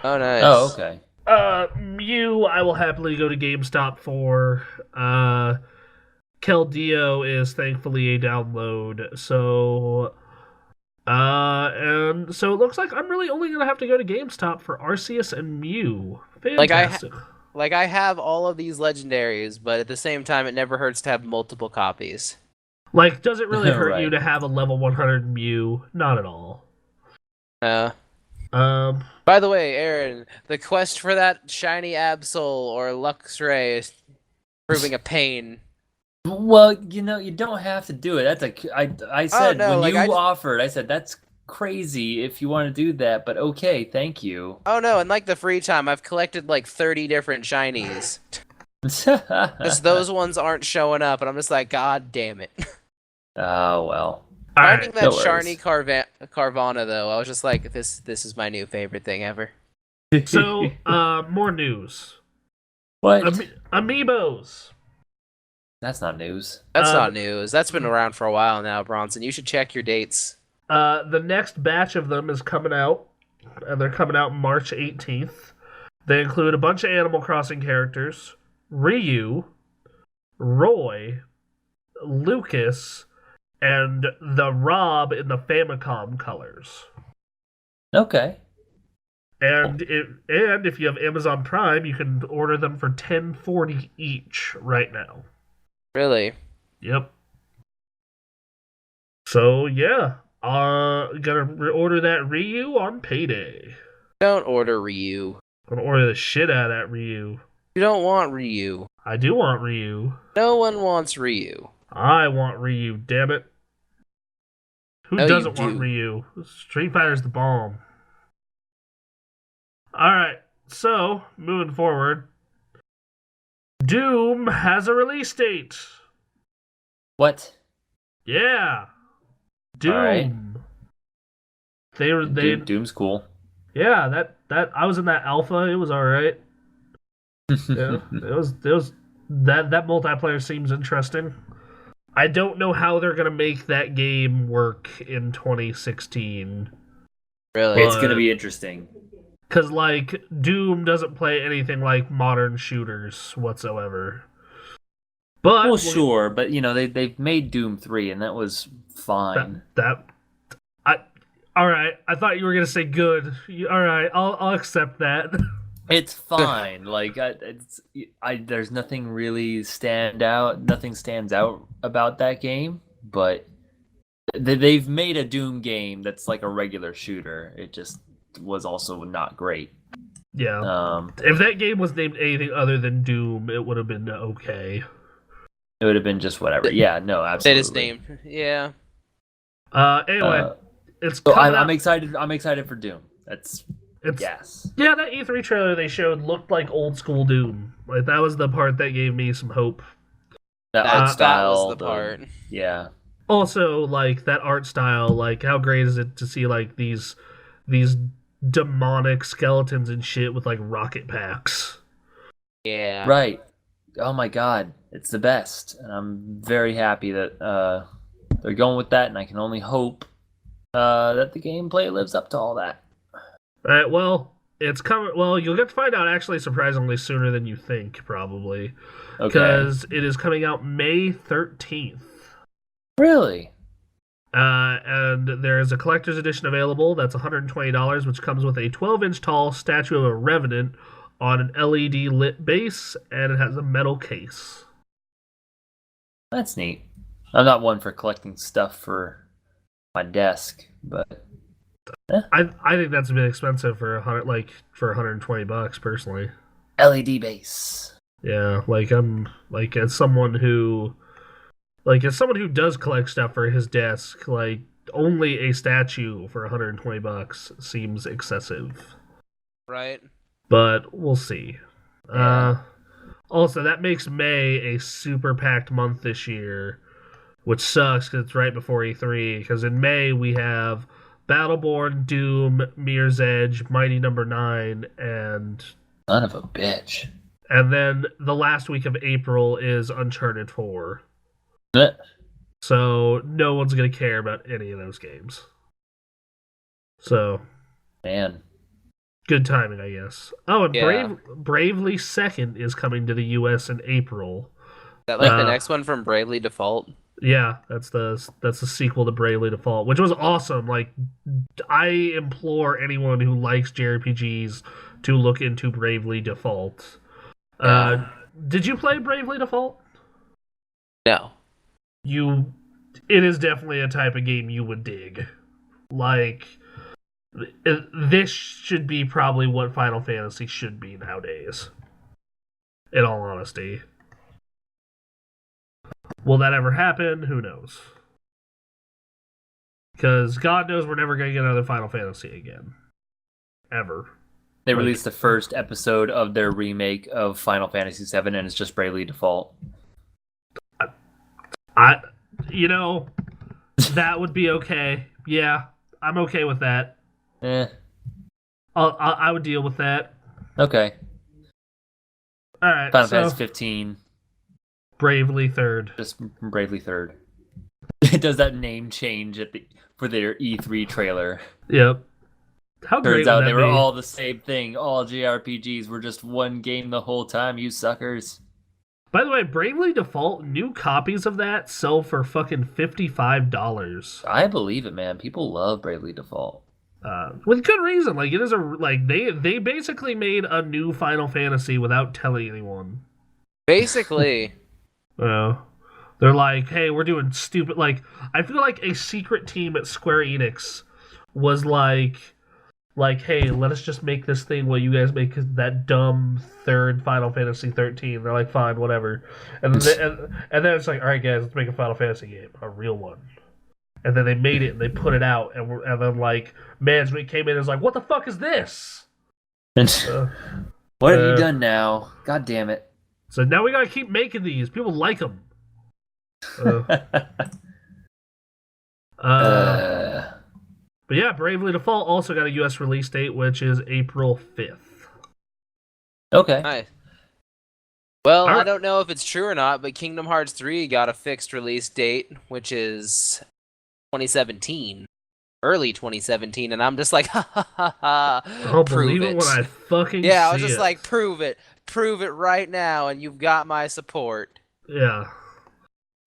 Oh, Oh, nice. okay. Mew, I will happily go to GameStop for. Keldeo is thankfully a download. So, and so it looks like I'm really only gonna have to go to GameStop for Arceus and Mew. Like Fantastic. I have all of these legendaries, but at the same time, it never hurts to have multiple copies. Like, does it really hurt you Right. to have a level 100 Mew? Not at all. Uh, Um, by the way, Aaron, the quest for that shiny Absol or Luxray is proving a pain. Well, you don't have to do it. I said no, when like, you offered, I said that's crazy if you want to do that, but okay, thank you. Oh no, in like the free time, I've collected like 30 different shinies. Just those ones aren't showing up, and I'm just like, God damn it. Oh well. all Finding right. that no shiny worries. Carvana though, I was just like, this is my new favorite thing ever. So, more news. What? Amiibos. That's not news. That's not news. That's been around for a while now, Bronson. You should check your dates. The next batch of them is coming out, and they're coming out March 18th. They include a bunch of Animal Crossing characters, Ryu, Roy, Lucas, and the Rob in the Famicom colors. Okay. And if you have Amazon Prime, you can order them for $10.40 each right now. Really? Yep. So yeah, gonna order that Ryu on payday. Don't order Ryu. Gonna order the shit out of that Ryu. You don't want Ryu. I do want Ryu. No one wants Ryu. I want Ryu. Damn it. Who No, you doesn't want do. Ryu? Street Fighter's the bomb. All right. So moving forward, Doom has a release date. What? Yeah. Doom. All right. Doom's cool. Yeah, that I was in that alpha. It was all right. Yeah, it was that multiplayer seems interesting. I don't know how they're gonna make that game work in 2016. Really? It's gonna be interesting. Cause like Doom doesn't play anything like modern shooters whatsoever. But Well, sure, but they've made Doom 3 and that was fine. All right. I thought you were gonna say good. All right, I'll accept that. It's fine. Like there's nothing really nothing stands out about that game, but they've made a Doom game that's like a regular shooter. It just was also not great. Yeah. If that game was named anything other than Doom, it would have been okay. It would have been just whatever. Yeah, no, absolutely. It is named. Yeah. Anyway, it's so coming I'm out. excited. I'm excited for Doom. Yes. Yeah, that E3 trailer they showed looked like old school Doom. Like that was the part that gave me some hope. That art style. That was the part. Yeah. Also, like that art style, like how great is it to see like these demonic skeletons and shit with like rocket packs. Yeah. Right. Oh my god, it's the best, and I'm very happy that they're going with that, and I can only hope that the gameplay lives up to all that. All right, well, it's coming. Well, you'll get to find out actually surprisingly sooner than you think, probably, Okay. because it is coming out May 13th. Really? And there is a collector's edition available that's $120, which comes with a 12-inch tall statue of a Revenant on an LED lit base, and it has a metal case. That's neat. I'm not one for collecting stuff for my desk, but I think that's a bit expensive for $120 personally. LED base. Yeah, as someone who does collect stuff for his desk, like only a statue for $120 seems excessive. Right. But we'll see. Yeah. Also, that makes May a super packed month this year, which sucks because it's right before E3. Because in May we have Battleborn, Doom, Mirror's Edge, Mighty Number 9, and Son of a bitch. And then the last week of April is Uncharted 4. Eh, So no one's going to care about any of those games. So, Man. good timing, I guess. Oh, and Yeah. Bravely Second is coming to the US in April. Is that like the Uh, next one from Bravely Default? Yeah, that's the sequel to Bravely Default, which was awesome. Like, I implore anyone who likes JRPGs to look into Bravely Default. Yeah. Did you play Bravely Default? No. It is definitely a type of game you would dig. Like, this should be probably what Final Fantasy should be nowadays. In all honesty. Will that ever happen? Who knows? Because God knows we're never going to get another Final Fantasy again. Ever. They released the first episode of their remake of Final Fantasy VII, and it's just Bravely Default. That would be okay. Yeah, I'm okay with that. I would deal with that. Okay. All right. Final so Fantasy 15. Bravely Third. Just Bravely Third. It does that name change for their E3 trailer. Yep. How great Turns out would they that were be? all the same thing. All JRPGs were just one game the whole time, you suckers. By the way, Bravely Default, new copies of that sell for fucking $55. I believe it, man. People love Bravely Default. With good reason. Like, it is they basically made a new Final Fantasy without telling anyone. Basically. They're like, hey, we're doing stupid. Like, I feel like a secret team at Square Enix was like, hey, let us just make this thing while you guys make that dumb third Final Fantasy 13. They're like, fine, whatever. And then it's like, all right, guys, let's make a Final Fantasy game, a real one. And then they made it and they put it out, and then like management came in and was like, what the fuck is this? What have you done now? God damn it. So now we gotta keep making these. People like them. But yeah, Bravely Default also got a US release date, which is April 5th. Okay. Nice. Well, All right. I don't know if it's true or not, but Kingdom Hearts 3 got a fixed release date, which is 2017. Early 2017, and I'm just like, ha ha ha ha. I'll Prove believe it. it when I fucking Yeah, I was see just it. like, prove it. Prove it right now, and you've got my support. Yeah.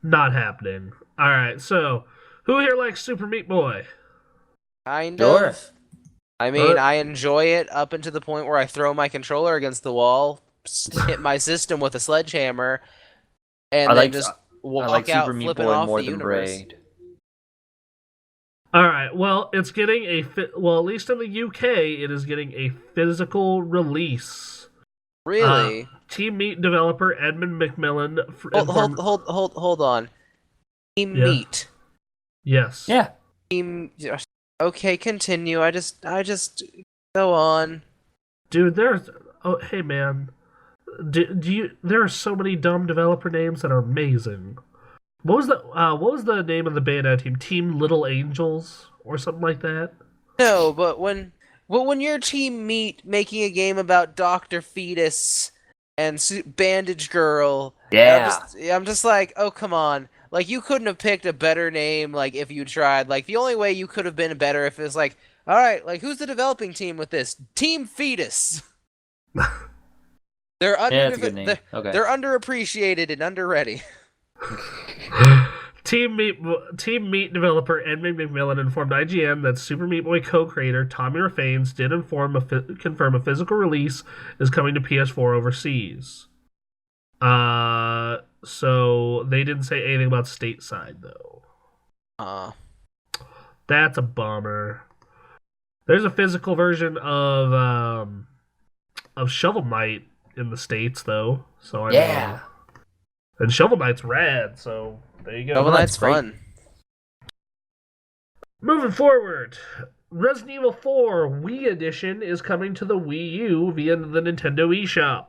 Not happening. Alright, so, who here likes Super Meat Boy? Kind Sure. of. I mean, I enjoy it up until the point where I throw my controller against the wall, hit my system with a sledgehammer, and then just walk I like out Super Meat flipping Boy off more the than universe. Braid. Alright, well, it's getting at least in the UK, it is getting a physical release. Really? Team Meat developer Edmund McMillan. Hold on. Team Yeah. Meat. Yes. Yeah. Team. Okay, continue. I just go on. Dude, hey man. There are so many dumb developer names that are amazing. What was the name of the Bayonetta team? Team Little Angels or something like that? No, but when your Team Meat making a game about Dr. Fetus and Bandage Girl, Yeah. I'm just like, oh come on. Like, you couldn't have picked a better name, like, if you tried. Like, the only way you could have been better if it was like, alright, like, who's the developing team with this? Team Fetus! They're That's a good name. Okay. They're underappreciated and underready. Team Meat developer Edmund McMillan informed IGN that Super Meat Boy co-creator Tommy Rafanes did confirm a physical release is coming to PS4 overseas. So they didn't say anything about stateside though. That's a bummer. There's a physical version of Shovel Knight in the States though. So and Shovel Knight's rad, so there you go. Shovel Knight's fun. Moving forward, Resident Evil 4 Wii Edition is coming to the Wii U via the Nintendo eShop.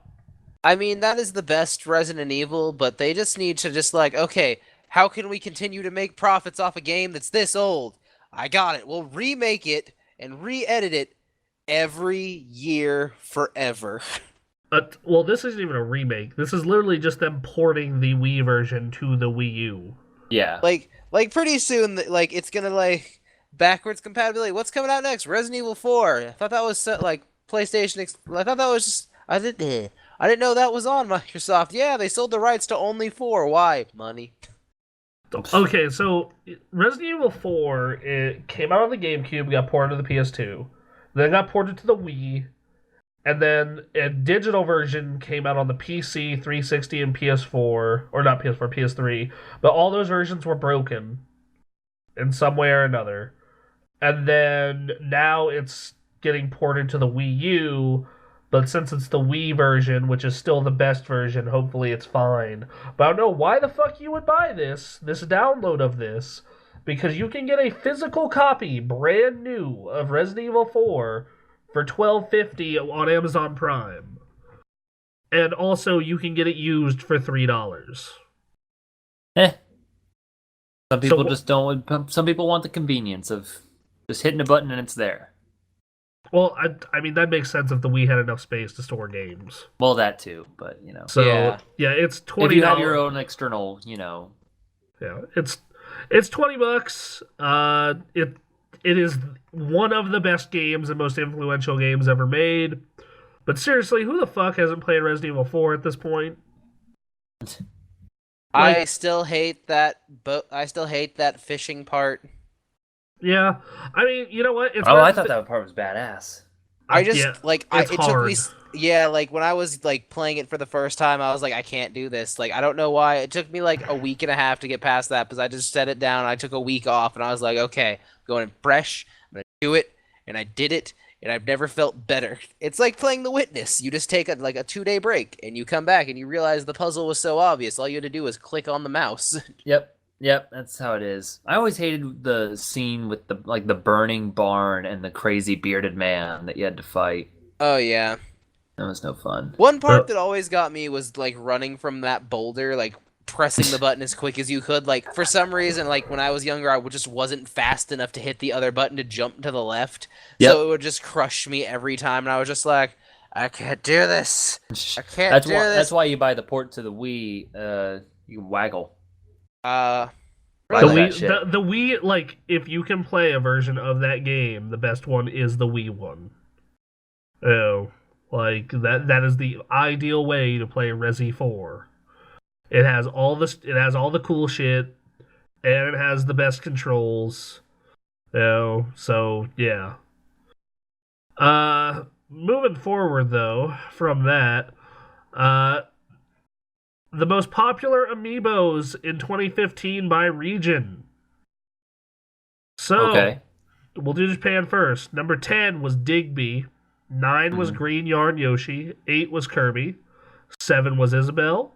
I mean, that is the best Resident Evil, but they just need to just like, okay, how can we continue to make profits off a game that's this old? I got it. We'll remake it and re-edit it every year forever. Well, this isn't even a remake. This is literally just them porting the Wii version to the Wii U. Yeah. Like pretty soon, like it's gonna like backwards compatibility. What's coming out next? Resident Evil 4. I thought that was like PlayStation. I thought that was just. I didn't know that was on Microsoft. Yeah, they sold the rights to only 4. Why? Money. Okay, so Resident Evil 4 it came out on the GameCube, got ported to the PS2, then got ported to the Wii, and then a digital version came out on the PC, 360, and PS4, or not PS4, PS3. But all those versions were broken in some way or another. And then now it's getting ported to the Wii U, but since it's the Wii version, which is still the best version, hopefully it's fine. But I don't know why the fuck you would buy this download of this, because you can get a physical copy, brand new, of Resident Evil 4 for $12.50 on Amazon Prime. And also you can get it used for $3. Eh. Some people So- just don't. Some people want the convenience of just hitting a button and it's there. Well, I mean that makes sense if the Wii had enough space to store games. Well, that too, but So Yeah. it's $20. if you have your own external, Yeah, it's $20. It is one of the best games and most influential games ever made. But seriously, who the fuck hasn't played Resident Evil 4 at this point? I still hate that. I still hate that fishing part. Yeah, I mean, you know what? It's oh, not I the thought thi- that part was badass. I just yeah, like it's it hard. took me. Yeah, like when I was like playing it for the first time, I was like, I can't do this. Like I don't know why. It took me like a week and a half to get past that because I just set it down. I took a week off and I was like, okay, I'm going fresh. I'm gonna do it, and I did it, and I've never felt better. It's like playing The Witness. You just take a 2-day break and you come back and you realize the puzzle was so obvious. All you had to do was click on the mouse. Yep, that's how it is. I always hated the scene with the burning barn and the crazy bearded man that you had to fight. Oh yeah. That was no fun. One part that always got me was like running from that boulder, like pressing the button as quick as you could. Like for some reason, like when I was younger, I just wasn't fast enough to hit the other button to jump to the left. Yep. So it would just crush me every time, and I was just like, I can't do this. I can't That's do why. this. That's why you buy the port to the Wii. You can waggle. The Really? that Wii, shit. the Wii, like, if you can play a version of that game, the best one is the Wii one. Oh, like that is the ideal way to play Resi 4. It has all the cool shit, and it has the best controls. Oh, so yeah. Moving forward though from that, the most popular Amiibos in 2015 by region. So, Okay. we'll do Japan first. Number 10 was Digby. 9 was Green Yarn Yoshi. 8 was Kirby. 7 was Isabelle.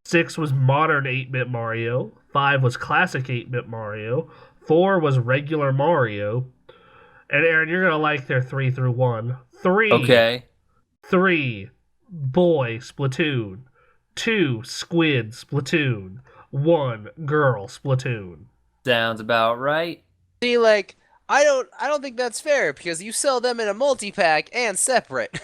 6 was Modern 8-Bit Mario. 5 was Classic 8-Bit Mario. 4 was Regular Mario. And Aaron, you're going to like their 3 through 1. 3. Okay. 3. Boy Splatoon. 2. Squid Splatoon. 1. Girl Splatoon. Sounds about right. See, like I don't think that's fair because you sell them in a multi-pack and separate.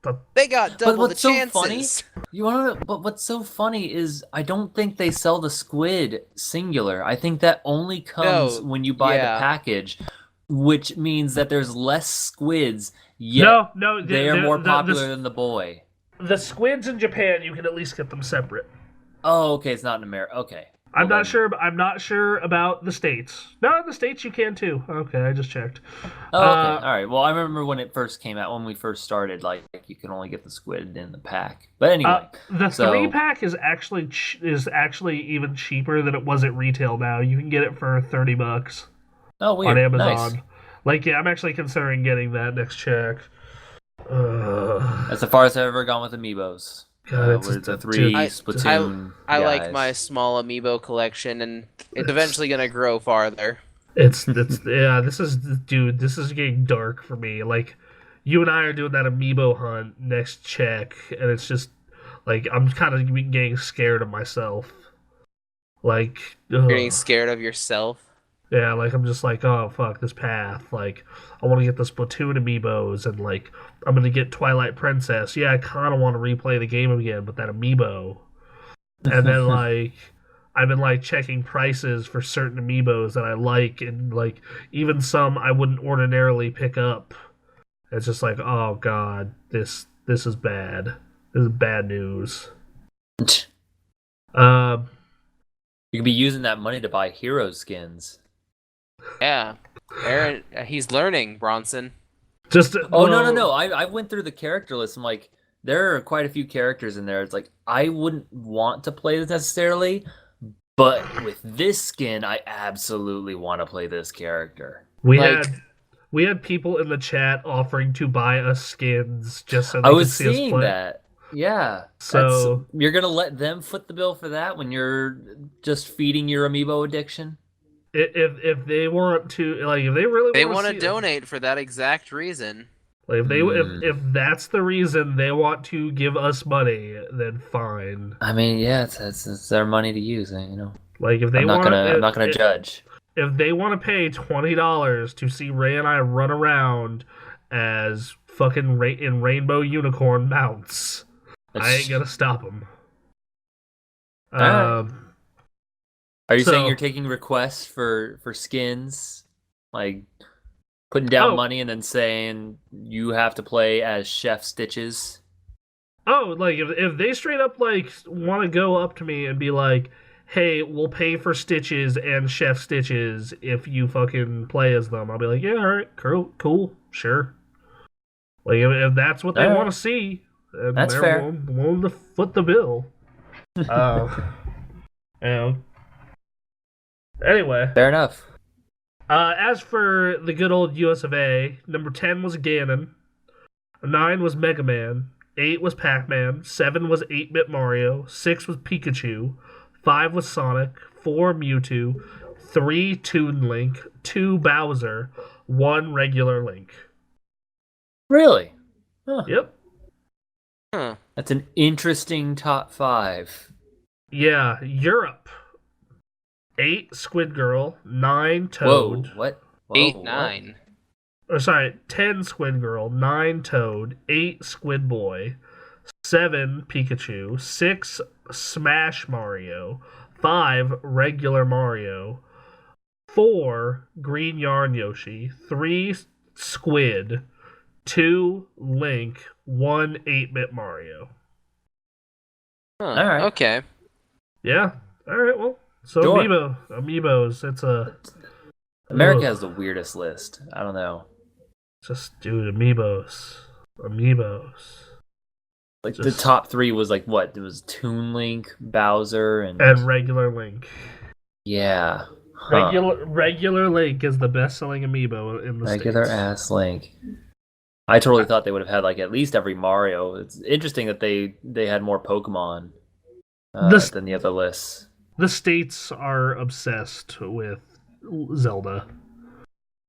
But They got double the what's so chances. funny? You want to? But what's so funny is I don't think they sell the squid singular. I think that only comes No, when you buy yeah. the package, which means that there's less squids. Yet no, they are more popular than the boy. The squids in Japan, you can at least get them separate. Oh, okay. It's not in America. Okay. I'm Well, not sure. I'm not sure about the states. No, in the states you can too. Okay, I just checked. Oh, okay. All right. Well, I remember when it first came out, when we first started, like you can only get the squid in the pack. But anyway, The so- 3-pack is actually even cheaper than it was at retail now. You can get it for $30 oh, weird. on Amazon. Nice. Like, yeah, I'm actually considering getting that next check. That's the farthest I've ever gone with Amiibos. God, it's with just the a- 3 dude, Splatoon. I like guys. my small Amiibo collection, and it's eventually gonna grow farther. It's yeah. This is getting dark for me. Like, you and I are doing that Amiibo hunt next check, and it's just like I'm kind of getting scared of myself. Like, You're getting scared of yourself. Yeah, like I'm just like, oh fuck this path. Like I want to get the Splatoon amiibos and like I'm gonna get Twilight Princess. Yeah, I kind of want to replay the game again, but that amiibo. And then like I've been like checking prices for certain amiibos that I like, and like even some I wouldn't ordinarily pick up. It's just like, oh god, this is bad. This is bad news. Um, You could be using that money to buy hero skins. Yeah, Aaron, he's learning, Bronson. just Oh no well, no no! I went through the character list. I'm like, there are quite a few characters in there. It's like I wouldn't want to play this necessarily, but with this skin, I absolutely want to play this character. We Like, had we had people in the chat offering to buy us skins just so I they could was see us seeing play. that. Yeah, So you're gonna let them foot the bill for that when you're just feeding your amiibo addiction. if they want to, like, if they really they want want to to see, donate for that exact reason. like, if they Hmm. if that's the reason they want to give us money, then fine. I mean, yeah, it's their money to use, you know. Like, if they I'm not want gonna I'm to, not gonna judge. if they want to pay $20 to see Ray and I run around as fucking in rainbow unicorn mounts, I ain't gonna stop them. Alright. Are you saying So you're taking requests for skins, like putting down oh money and then saying you have to play as Chef Stitches? oh, like if they straight up like want to go up to me and be like, "Hey, we'll pay for Stitches and Chef Stitches if you fucking play as them," I'll be like, "Yeah, all right, cool, sure." Like if that's what they All want right. to see, and That's they're fair. willing to foot the bill. You know. Anyway, Fair enough. as for the good old US of A, number 10 was Ganon, 9 was Mega Man, 8 was Pac Man, 7 was 8-Bit Mario, 6 was Pikachu, 5 was Sonic, 4 Mewtwo, 3 Toon Link, 2 Bowser, 1 regular Link. Really? Huh. Yep. Huh. That's an interesting top 5. Yeah, Europe. 8 Squid Girl, 9 Whoa, Toad. what? Whoa, 8, what? 9. Or sorry, 10 Squid Girl, 9 Toad, 8 Squid Boy, 7 Pikachu, 6 Smash Mario, 5 regular Mario, 4 Green Yarn Yoshi, 3 Squid, 2 Link, 1 8-Bit Mario. Huh. All right. Okay. Yeah. Alright, well. So Sure. Amiibos, it's a... America has the weirdest list. I don't know. Just, dude, Amiibos. Like the Just- top 3 was like what? It was Toon Link, Bowser, and regular Link. yeah. Huh. Regular Link is the best-selling amiibo in the Regular States. ass Link. I totally thought they would have had like at least every Mario. It's interesting that they had more Pokemon than the other lists. The States are obsessed with Zelda.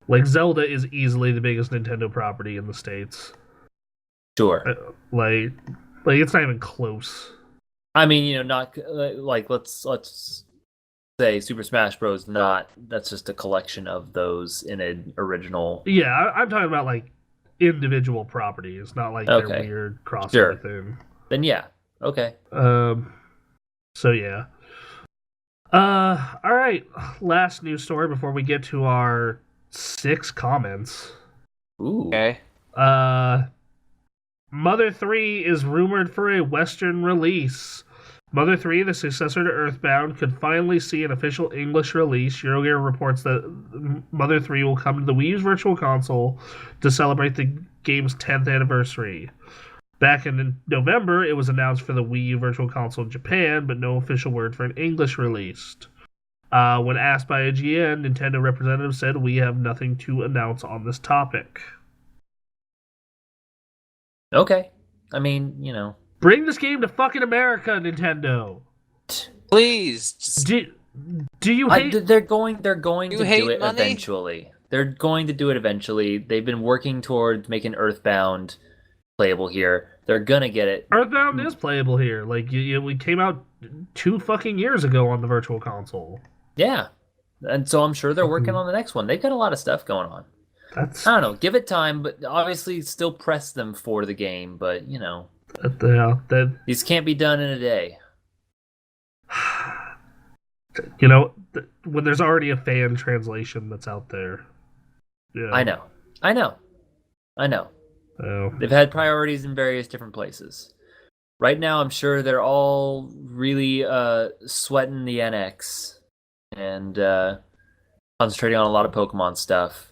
Like, Zelda is easily the biggest Nintendo property in the States. Sure. Like it's not even close. I mean, you know, not like let's say Super Smash Bros. Not that's just a collection of those in an original. Yeah, I'm talking about, like, individual properties, not like their Okay. weird crossover Sure. thing. Then yeah, okay. So yeah. All right. Last news story before we get to our 6 comments. Ooh. Okay. Mother 3 is rumored for a Western release. Mother 3, the successor to Earthbound, could finally see an official English release. Eurogamer reports that Mother 3 will come to the Wii U's Virtual Console to celebrate the game's 10th anniversary. Back in November, it was announced for the Wii U Virtual Console in Japan, but no official word for an English release. When asked by IGN, Nintendo representative said, "We have nothing to announce on this topic." Okay. I mean, you know. Bring this game to fucking America, Nintendo. Please. Just... Do you hate? They're going to You hate do it money? eventually. They're going to do it eventually. They've been working towards making Earthbound playable here. They're gonna get it. Earthbound is playable here. Like, we came out 2 fucking years ago on the Virtual Console. Yeah. And so I'm sure they're working on the next one. They've got a lot of stuff going on. That's I don't know. Give it time, but obviously still press them for the game. But that these can't be done in a day. when there's already a fan translation that's out there. Yeah. I know. Oh. They've had priorities in various different places. Right now, I'm sure they're all really sweating the NX and concentrating on a lot of Pokemon stuff.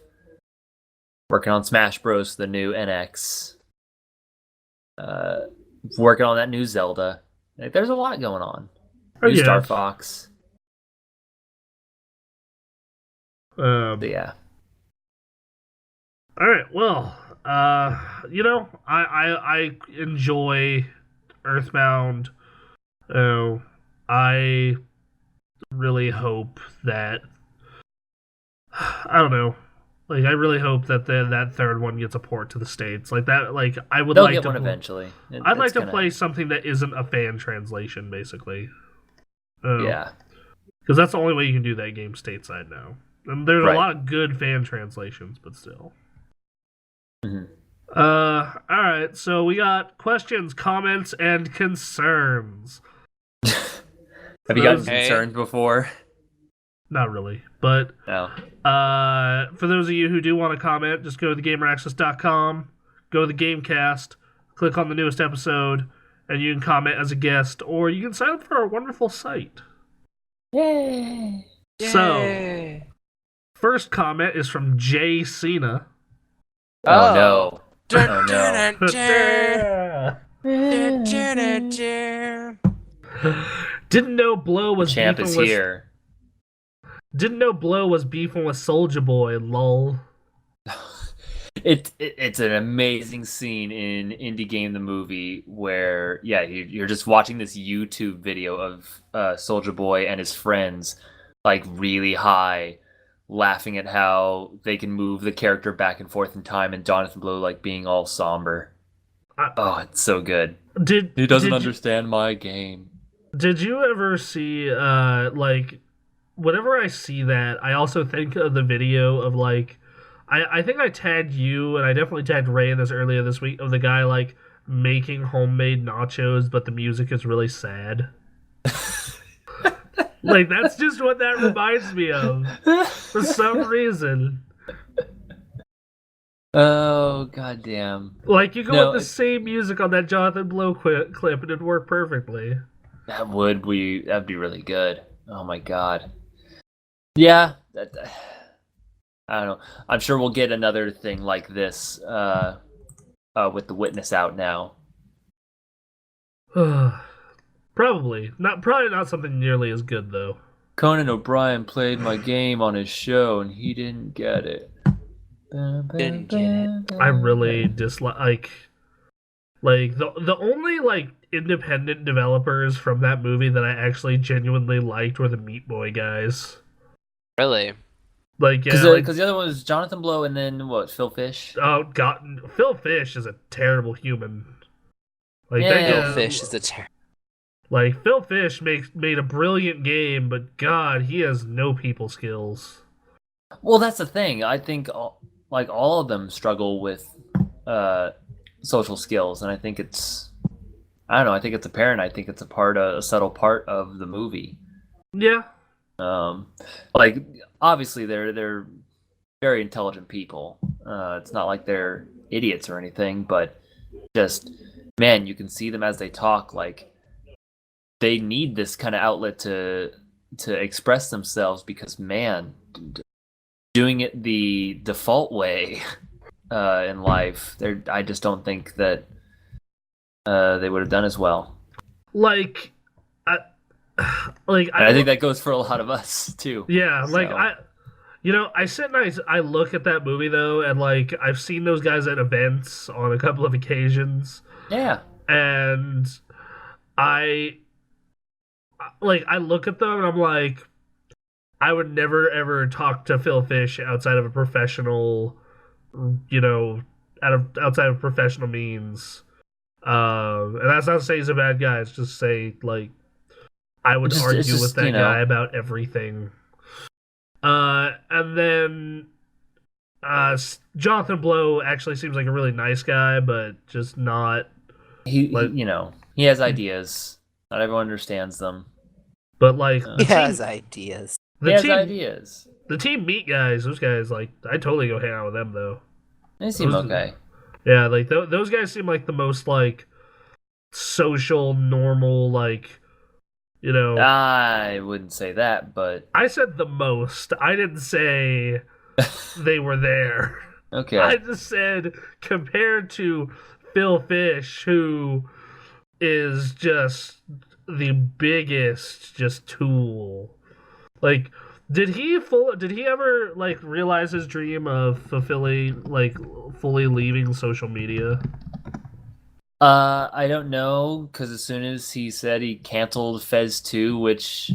Working on Smash Bros, the new NX. Working on that new Zelda. Like, there's a lot going on. New Star Fox. So, yeah. All right. Well, I enjoy Earthbound. Oh, I really hope that I don't know. Like, I really hope that that third one gets a port to the States. Like that. Like, I would They'll like get to one eventually. I'd like to play something that isn't a fan translation, basically. Yeah. Because that's the only way you can do that game stateside now. And there's Right. a lot of good fan translations, but still. Mm-hmm. Alright, so we got questions, comments, and concerns. Have you gotten concerned before? Not really. But No. for those of you who do want to comment, just go to thegameaccess.com, go to the GameKast, click on the newest episode, and you can comment as a guest, or you can sign up for our wonderful site. Yay! So, first comment is from Jay Cena. Oh no. Dun, Oh, no. Didn't know Blow was Champ beefing is with. here. Didn't know Blow was beefing with Soulja Boy. Lol. It's an amazing scene in Indie Game the movie where you're just watching this YouTube video of Soulja Boy and his friends like really high, laughing at how they can move the character back and forth in time, and Jonathan Blow like being all somber. It's so good. He doesn't understand my game. Did you ever see like whenever I see that, I also think of the video of like I think I tagged you and I definitely tagged Ray in this earlier this week of the guy like making homemade nachos, but the music is really sad. Like that's just what that reminds me of for some reason. Oh goddamn! Like you go with the same music on that Jonathan Blow clip and it'd work perfectly. That'd be really good. Oh my god. Yeah, I don't know. I'm sure we'll get another thing like this with The Witness out now. Probably not something nearly as good though. Conan O'Brien played my game on his show and he didn't get it. Didn't get it. I really dislike like the only like independent developers from that movie that I actually genuinely liked were the Meat Boy guys. Really? Like yeah, because the other one was Jonathan Blow and then what? Phil Fish. Oh God, Phil Fish is a terrible human. Like Phil Fish is a terrible. Like Phil Fish made a brilliant game, but God, he has no people skills. Well, that's the thing. I think all of them struggle with social skills, and I think I think it's apparent. I think it's a subtle part of the movie. Yeah. Like obviously they're very intelligent people. It's not like they're idiots or anything, but just man, you can see them as they talk. Like they need this kind of outlet to express themselves because man, doing it the default way in life, I just don't think that they would have done as well. I think that goes for a lot of us too. Yeah, like I sit and I look at that movie though, and like I've seen those guys at events on a couple of occasions. Yeah, and I look at them and I'm like, I would never ever talk to Phil Fish outside of a professional, outside of professional means. And that's not to say he's a bad guy. It's just say like I would argue with that guy about everything. And then Jonathan Blow actually seems like a really nice guy, but just not He like. he has ideas. Not everyone understands them. But like He Uh, has ideas. he the has team, ideas. the team meat guys, those guys like I totally go hang out with them though. They seem Those, okay. yeah, like those guys seem like the most like social, normal, like you know. I wouldn't say that, but I said the most. I didn't say they were there. I okay. just said compared to Phil Fish, who is just the biggest just tool. Like, did he ever like realize his dream of fulfilling like fully leaving social media? I don't know, because as soon as he said he canceled Fez 2, which,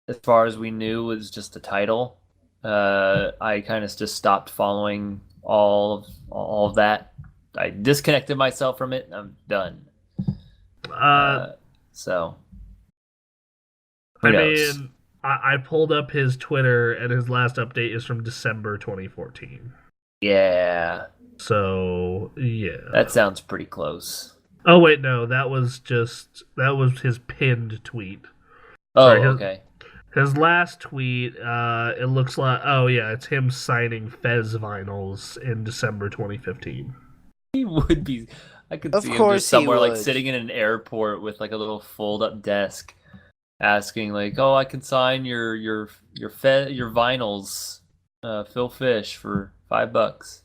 as far as we knew, was just a title, I kind of just stopped following all of that. I disconnected myself from it. And I'm done. Uh, So who I knows? mean, I pulled up his Twitter and his last update is from December 2014. Yeah, So yeah. that sounds pretty close. Oh wait, no, that was his pinned tweet. Sorry, Oh, okay. his last tweet. It looks like oh yeah, it's him signing Fez vinyls in December 2015. He would be. I could Of see him just course he somewhere like would. sitting in an airport with like a little fold-up desk, asking like, "Oh, I can sign your vinyls, Phil Fish for $5."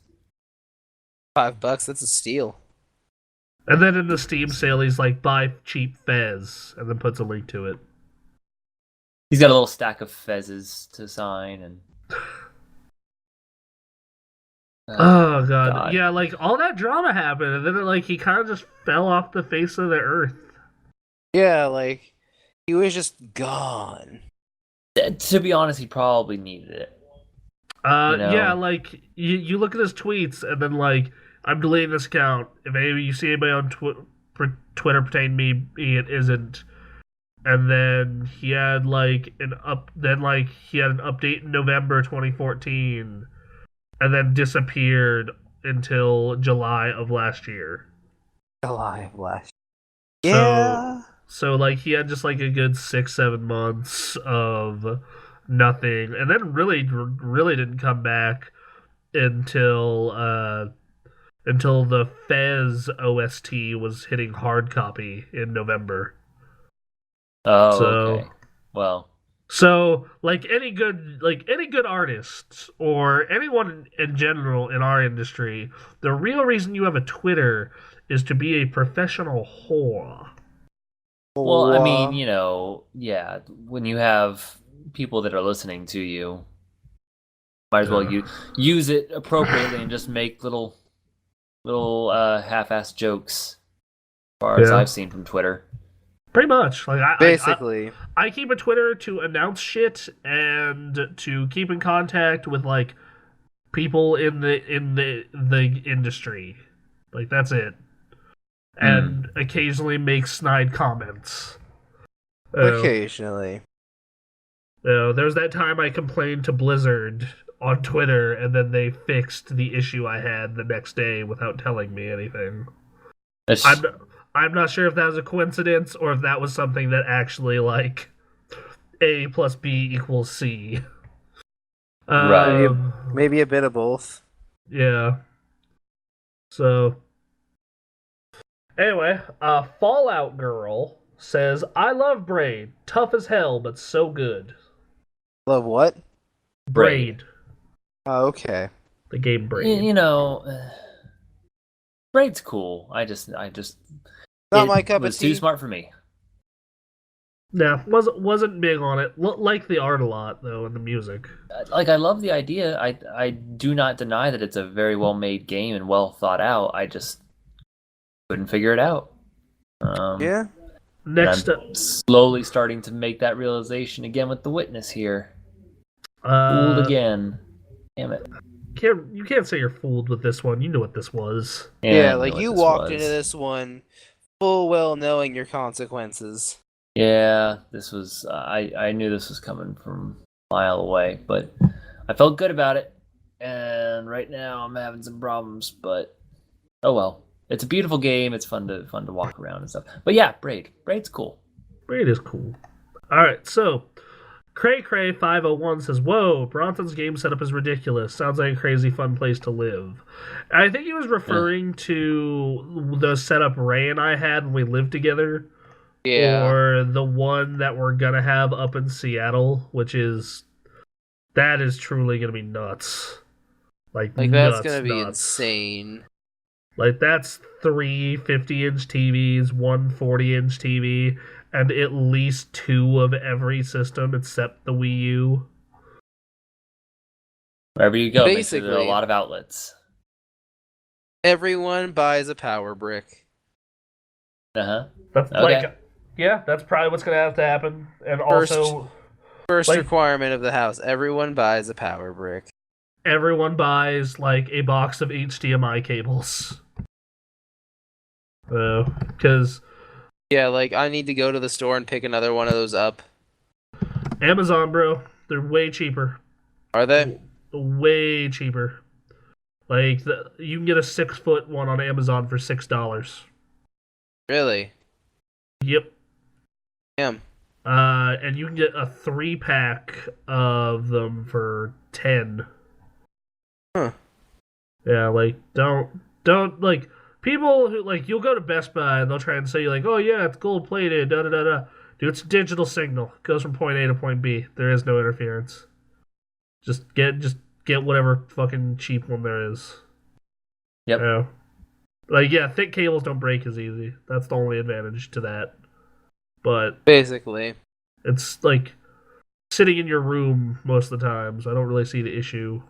$5, that's a steal. And then in the Steam sale, he's like, buy cheap Fez, and then puts a link to it. He's got a little stack of fezzes to sign, and Oh god. God. Yeah, like all that drama happened, and then like he kind of just fell off the face of the earth. Yeah, like he was just gone. To be honest, he probably needed it. Yeah, like you look at his tweets, and then like I'm deleting this account. If any you see anybody on Twitter pertaining to me, it isn't. And then he had like he had an update in November 2014, and then disappeared until July of last year. Alive last. So Yeah. so like he had just like a good 6-7 months of nothing, and then really didn't come back until the Fez OST was hitting hard copy in November. Oh, So okay. Well, like any good artist or anyone in general in our industry, the real reason you have a Twitter is to be a professional whore. I mean, yeah, when you have people that are listening to you, might as well use it appropriately and just make little half-assed jokes, as far as Yeah, I've seen from Twitter. pretty much. Like Basically. I keep a Twitter to announce shit and to keep in contact with like people in the industry. Like that's it. And occasionally make snide comments. Occasionally. There's that time I complained to Blizzard on Twitter, and then they fixed the issue I had the next day without telling me anything. That's I'm not sure if that was a coincidence or if that was something that actually like A plus B equals C. Right. Maybe a bit of both. Yeah. So anyway, Fallout Girl says, I love Braid. Tough as hell, but so good. Love what? Braid. Oh, okay. The game Braid. Braid's cool. I just Not my cup of was tea. too smart for me. Yeah, wasn't big on it. Liked the art a lot though, and the music. Like, I love the idea. I do not deny that it's a very well made game and well thought out. I just couldn't figure it out. Yeah. Next I'm slowly starting to make that realization again with The Witness here. up, Fooled again. Damn it. you can't say you're fooled with this one. You know what this was. Yeah, I know like what you this walked was. into this one full well knowing your consequences. Yeah, this was. I knew this was coming from a mile away, but I felt good about it, and right now I'm having some problems. But oh well, it's a beautiful game. It's fun to walk around and stuff. But yeah, Braid's cool. Braid is cool. All right, so Cray501 says, "Whoa, Bronson's game setup is ridiculous. Sounds like a crazy fun place to live." I think he was referring to the setup Ray and I had when we lived together. Yeah. Or the one that we're gonna have up in Seattle, that is truly gonna be nuts. Like that's gonna be nuts. insane. Like that's 3 50-inch TVs, one 40-inch TV, and at least 2 of every system except the Wii U. Wherever you go, make sure there are a Basically. lot of outlets. Everyone buys a power brick. That's Okay. that's probably what's gonna have to happen. And also, First like, requirement of the house: everyone buys a power brick. everyone buys like a box of HDMI cables. Because Yeah, like I need to go to the store and pick another one of those up. Amazon, bro, they're way cheaper. Are they? Way cheaper. Like you can get a 6-foot one on Amazon for $6. Really? Yep. Damn. And you can get a 3-pack of them for 10. Huh. Yeah, like don't like people who like you'll go to Best Buy and they'll try and say like, oh yeah, it's gold plated, da da da da. Dude, it's a digital signal. It goes from point A to point B. There is no interference. Just get whatever fucking cheap one there is. Yep. Yeah. Like yeah, thick cables don't break as easy. That's the only advantage to that. But Basically. it's like sitting in your room most of the time, so I don't really see the issue.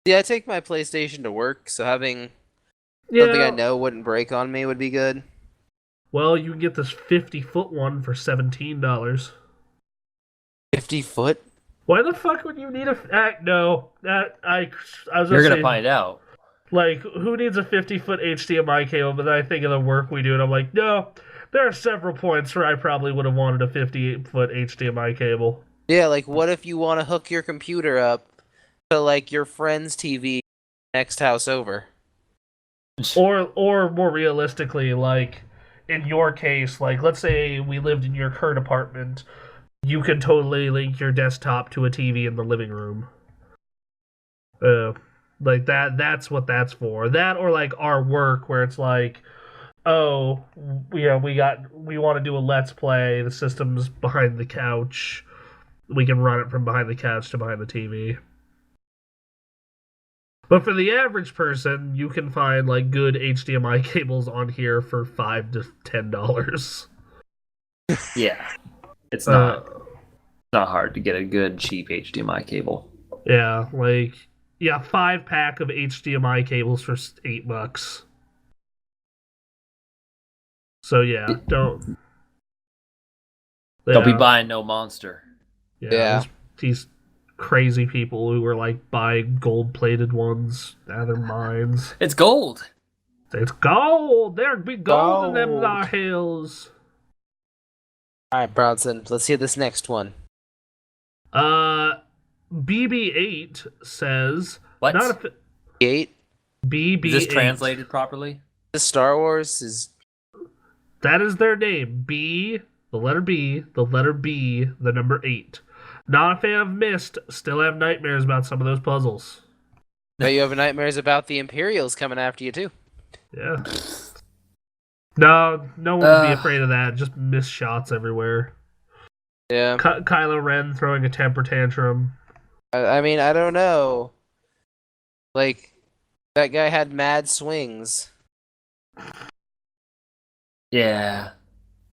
Yeah, I take my PlayStation to work, so having something I know wouldn't break on me would be good. Well, you can get this 50-foot one for $17. 50-foot? Why the fuck would you need no, that I was You're gonna gonna say, find out. like, who needs a 50-foot HDMI cable? But then I think of the work we do, and I'm like, no, there are several points where I probably would have wanted a 58-foot HDMI cable. Yeah, like what if you want to hook your computer up to like your friend's TV next house over? Or more realistically, like in your case, like let's say we lived in your current apartment, you could totally link your desktop to a TV in the living room. Like that's what that's for. That or like our work where it's like, oh, we want to do a let's play, the system's behind the couch. We can run it from behind the couch to behind the TV. But for the average person, you can find like good HDMI cables on here for $5 to $10. Yeah, it's not hard to get a good cheap HDMI cable. Yeah, like 5-pack of HDMI cables for $8. So yeah, don't be buying no monster. Yeah. These crazy people who were like buying gold-plated ones out of their minds. It's gold. It's gold. There'd be gold in them Gold. thar hills. All right, Bronson, let's hear this next one. BB8 says What? not a Gate. BB8. Is this translated properly? The Star Wars is That is their name. B, the letter B, the letter B, the number 8. Not a fan of Myst. Still have nightmares about some of those puzzles. bet you have nightmares about the Imperials coming after you too. Yeah. No one would be afraid of that. Just missed shots everywhere. Yeah. Kylo Ren throwing a temper tantrum. I mean, I don't know. Like, that guy had mad swings. Yeah.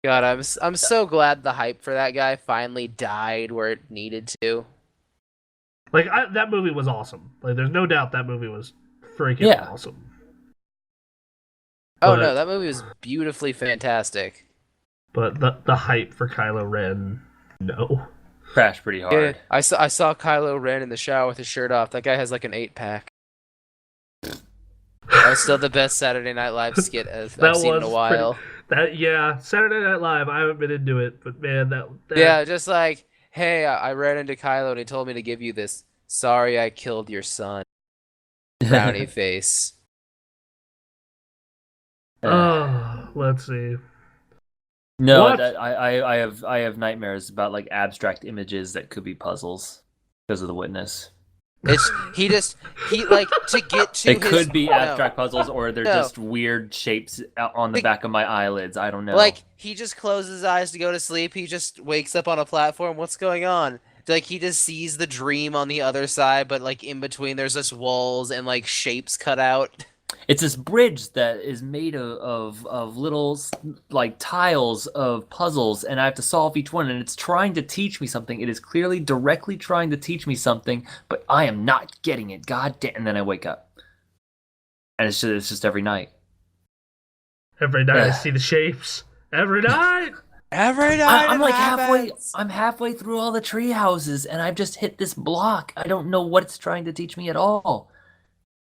God, I'm so glad the hype for that guy finally died where it needed to. Like that movie was awesome. Like there's no doubt that movie was freaking awesome. Oh no, that movie was beautifully fantastic. But the hype for Kylo Ren, no. Crashed pretty hard. Yeah, I saw Kylo Ren in the shower with his shirt off. That guy has like an 8-pack. That was still the best Saturday Night Live skit I've seen in a while. Saturday Night Live. I haven't been into it, but man, that yeah, just like, hey, I ran into Kylo and he told me to give you this Sorry I killed your son. Frowny face. Let's see. No, What? I have nightmares about like abstract images that could be puzzles because of the witness. He like to get to It his could be abstract puzzles, or they're No. just weird shapes on the back of my eyelids. I don't know. Like he just closes his eyes to go to sleep. He just wakes up on a platform. What's going on? Like he just sees the dream on the other side, but like in between there's just walls and like shapes cut out. It's this bridge that is made of little like tiles of puzzles, and I have to solve each one. And it's trying to teach me something. It is clearly directly trying to teach me something, but I am not getting it. God damn! And then I wake up, and it's just every night. Every night I see the shapes. Every night. Every night I'm like happens. halfway through all the tree houses, and I've just hit this block. I don't know what it's trying to teach me at all.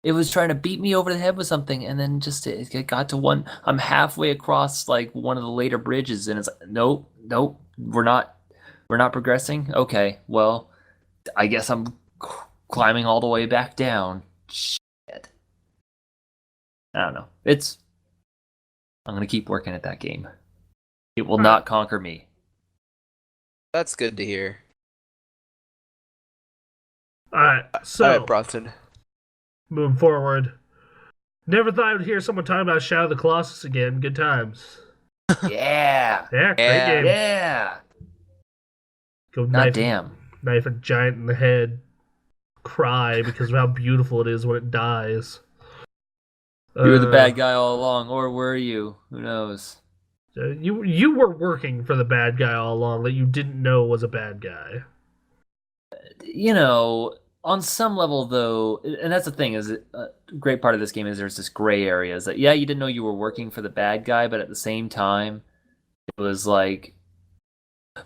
It was trying to beat me over the head with something, and then just it got to one. I'm halfway across like one of the later bridges, and it's like, nope, we're not progressing. Okay, well, I guess I'm climbing all the way back down. Shit. I don't know. I'm gonna keep working at that game. It will not conquer me. That's good to hear. Alright, so All right, Bronson. moving forward. Never thought I would hear someone talking about Shadow of the Colossus again. Good times. Yeah. Yeah, great Yeah. game. Yeah. Go God damn. knife a giant in the head. Cry because of how beautiful it is when it dies. You were the bad guy all along, or were you? Who knows? You were working for the bad guy all along that you didn't know was a bad guy. You know, on some level though, and that's the thing, is a great part of this game is there's this gray area. Is that yeah, you didn't know you were working for the bad guy, but at the same time, it was like.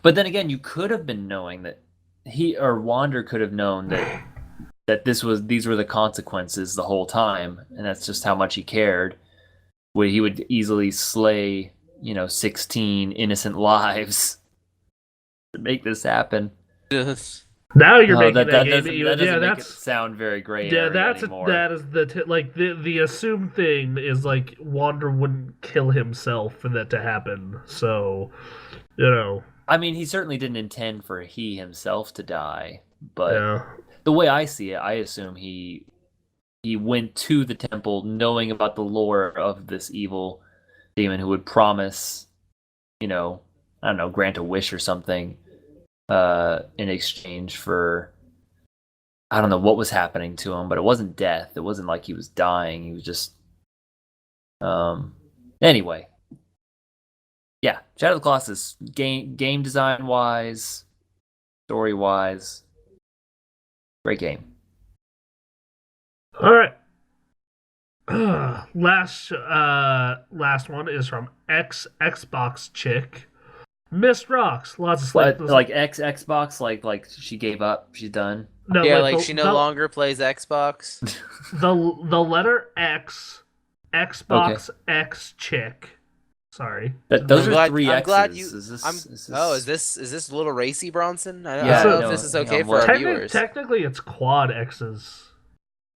But then again, you could have been knowing that he or Wander could have known that these were the consequences the whole time, and that's just how much he cared. Where he would easily slay, 16 innocent lives to make this happen. Now you're making that that game. doesn't make it sound very gray area anymore. That is the assumed thing is like Wander wouldn't kill himself for that to happen. So, I mean, he certainly didn't intend for he himself to die, but yeah. The way I see it, I assume he went to the temple knowing about the lore of this evil demon who would promise, I don't know, grant a wish or something, in exchange for, I don't know what was happening to him, but it wasn't death. It wasn't like he was dying. He was just, anyway. Yeah, Shadow of the Colossus, game design wise, story wise, great game. All right. Last one is from Xbox chick. Missed rocks. Lots of sleep. Like Xbox, like she gave up. She's done. No, yeah, like she no longer plays Xbox. The letter X, Xbox okay. X chick. Sorry. Those are three X's. I'm glad you. Is this a little racy, Bronson? I don't know if this is okay for our viewers. Technically, it's quad X's.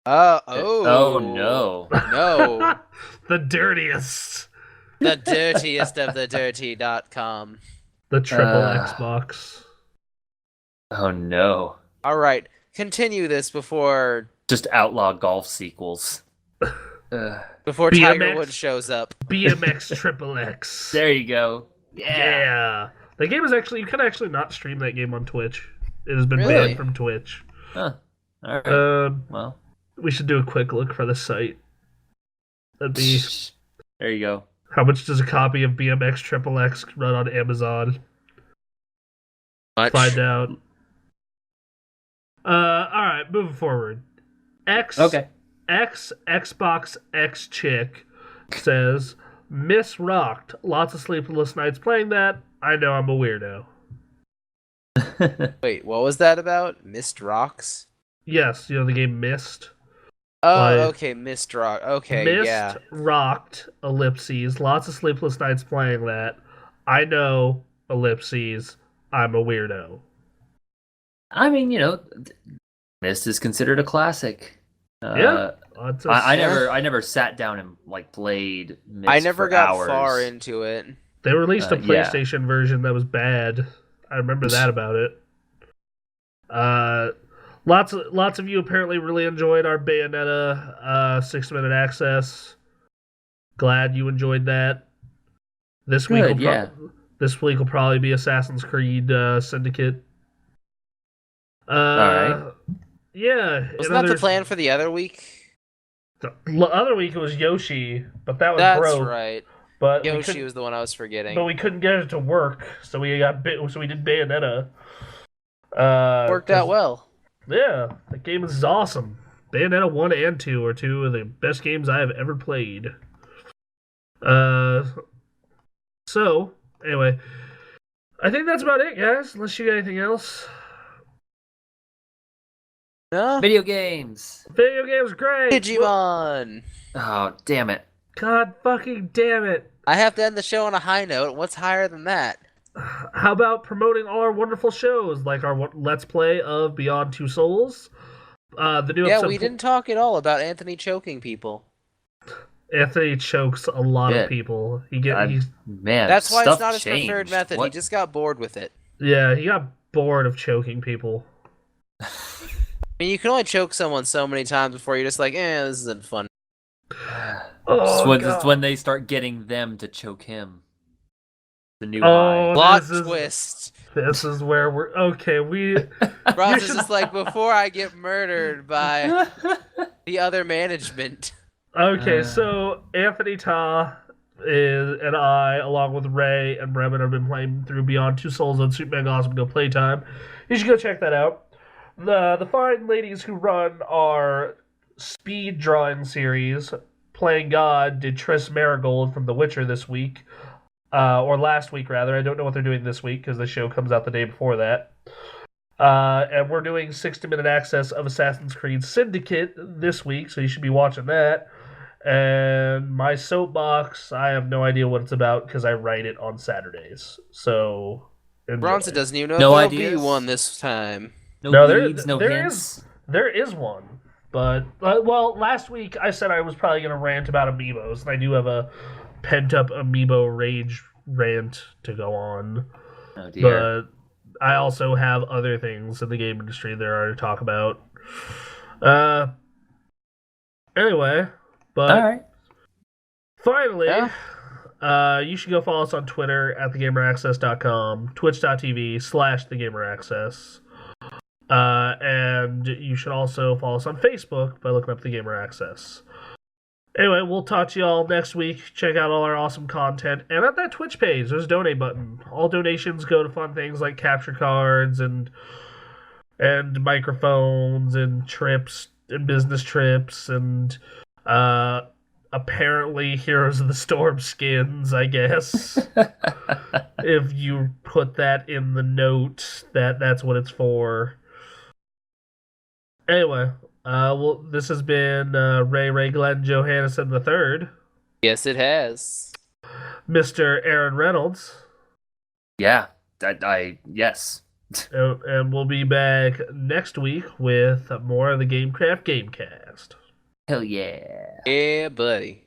Oh no. No. The dirtiest. The dirtiest of the dirty.com. The triple Xbox. Oh no. All right. Continue this before just outlaw golf sequels. Before BMX, Tiger Woods shows up. BMX Triple X. There you go. Yeah. The game is actually, you can actually not stream that game on Twitch. It has been banned from Twitch. Huh. All right. Well, we should do a quick look for the site. That'd be. There you go. How much does a copy of BMX Triple X run on Amazon? Much. Find out. All right, moving forward. Xbox X chick says, Miss Rocked. Lots of sleepless nights playing that. I know I'm a weirdo. Wait, what was that about? Mist Rocks? Yes, the game Mist. Oh, okay, Mist Rock. Okay, Mist Rocked, ellipses. Lots of sleepless nights playing that. I know, ellipses. I'm a weirdo. I mean, Myst is considered a classic. Yeah. Lots of I Yeah. never sat down and like played Myst I never for got hours. far into it. They released a Yeah. PlayStation version that was bad. I remember that about it. Lots of you apparently really enjoyed our Bayonetta 6-minute access. Glad you enjoyed that. This week Good, yeah. This week will probably be Assassin's Creed Syndicate. Alright. Yeah. Wasn't that the plan for the other week? The other week it was Yoshi, but that was That's broke. right. But Yoshi was the one I was forgetting. But we couldn't get it to work, so we did Bayonetta. Worked out well. Yeah, the game is awesome. Bayonetta 1 and 2 are two of the best games I have ever played. So, anyway, I think that's about it, guys. Unless you got anything else. No? Video games. Video games, great. Digimon! Oh, damn it. God fucking damn it. I have to end the show on a high note. What's higher than that? How about promoting all our wonderful shows, like our Let's Play of Beyond Two Souls? The new episode. We didn't talk at all about Anthony choking people. Anthony chokes a lot Yeah. of people. Man, That's why it's not his changed. preferred method. What? He just got bored with it. Yeah, he got bored of choking people. I mean, you can only choke someone so many times before you're just like, this isn't fun. It's when they start getting them to choke him. The new Oh, high. Plot this is- twist. This is where we're okay. Ross is just like, before I get murdered by the other management. Okay, so Anthony Ta and I, along with Ray and Bremen, have been playing through Beyond Two Souls on Super Mega Awesome Go Playtime. You should go check that out. The fine ladies who run our speed drawing series, Playing God, did Triss Marigold from The Witcher this week. Or last week, rather. I don't know what they're doing this week because the show comes out the day before that. And we're doing 60-minute access of Assassin's Creed Syndicate this week, so you should be watching that. And my soapbox, I have no idea what it's about because I write it on Saturdays. So, enjoy. Bronson doesn't even know No if there'll ideas? be one this time. No leads, no hints. There is one. But, well, last week I said I was probably going to rant about Amiibos, and I do have a pent-up Amiibo rage rant to go on. Oh dear. But I also have other things in the game industry there are to talk about. Anyway, but Alright. finally, Yeah. you should go follow us on Twitter at thegameraccess.com, twitch.tv/thegameraccess. And you should also follow us on Facebook by looking up The Gamer Access. Anyway, we'll talk to y'all next week. Check out all our awesome content. And at that Twitch page, there's a donate button. All donations go to fun things like capture cards and microphones and trips and business trips and apparently Heroes of the Storm skins, I guess. If you put that in the note, that's what it's for. Anyway, well, this has been Ray Glenn Johannesson III, Yes, it has. Mr. Aaron Reynolds, Yeah. Yes. and we'll be back next week with more of the GameKraft GameKast. Hell yeah. Yeah, buddy.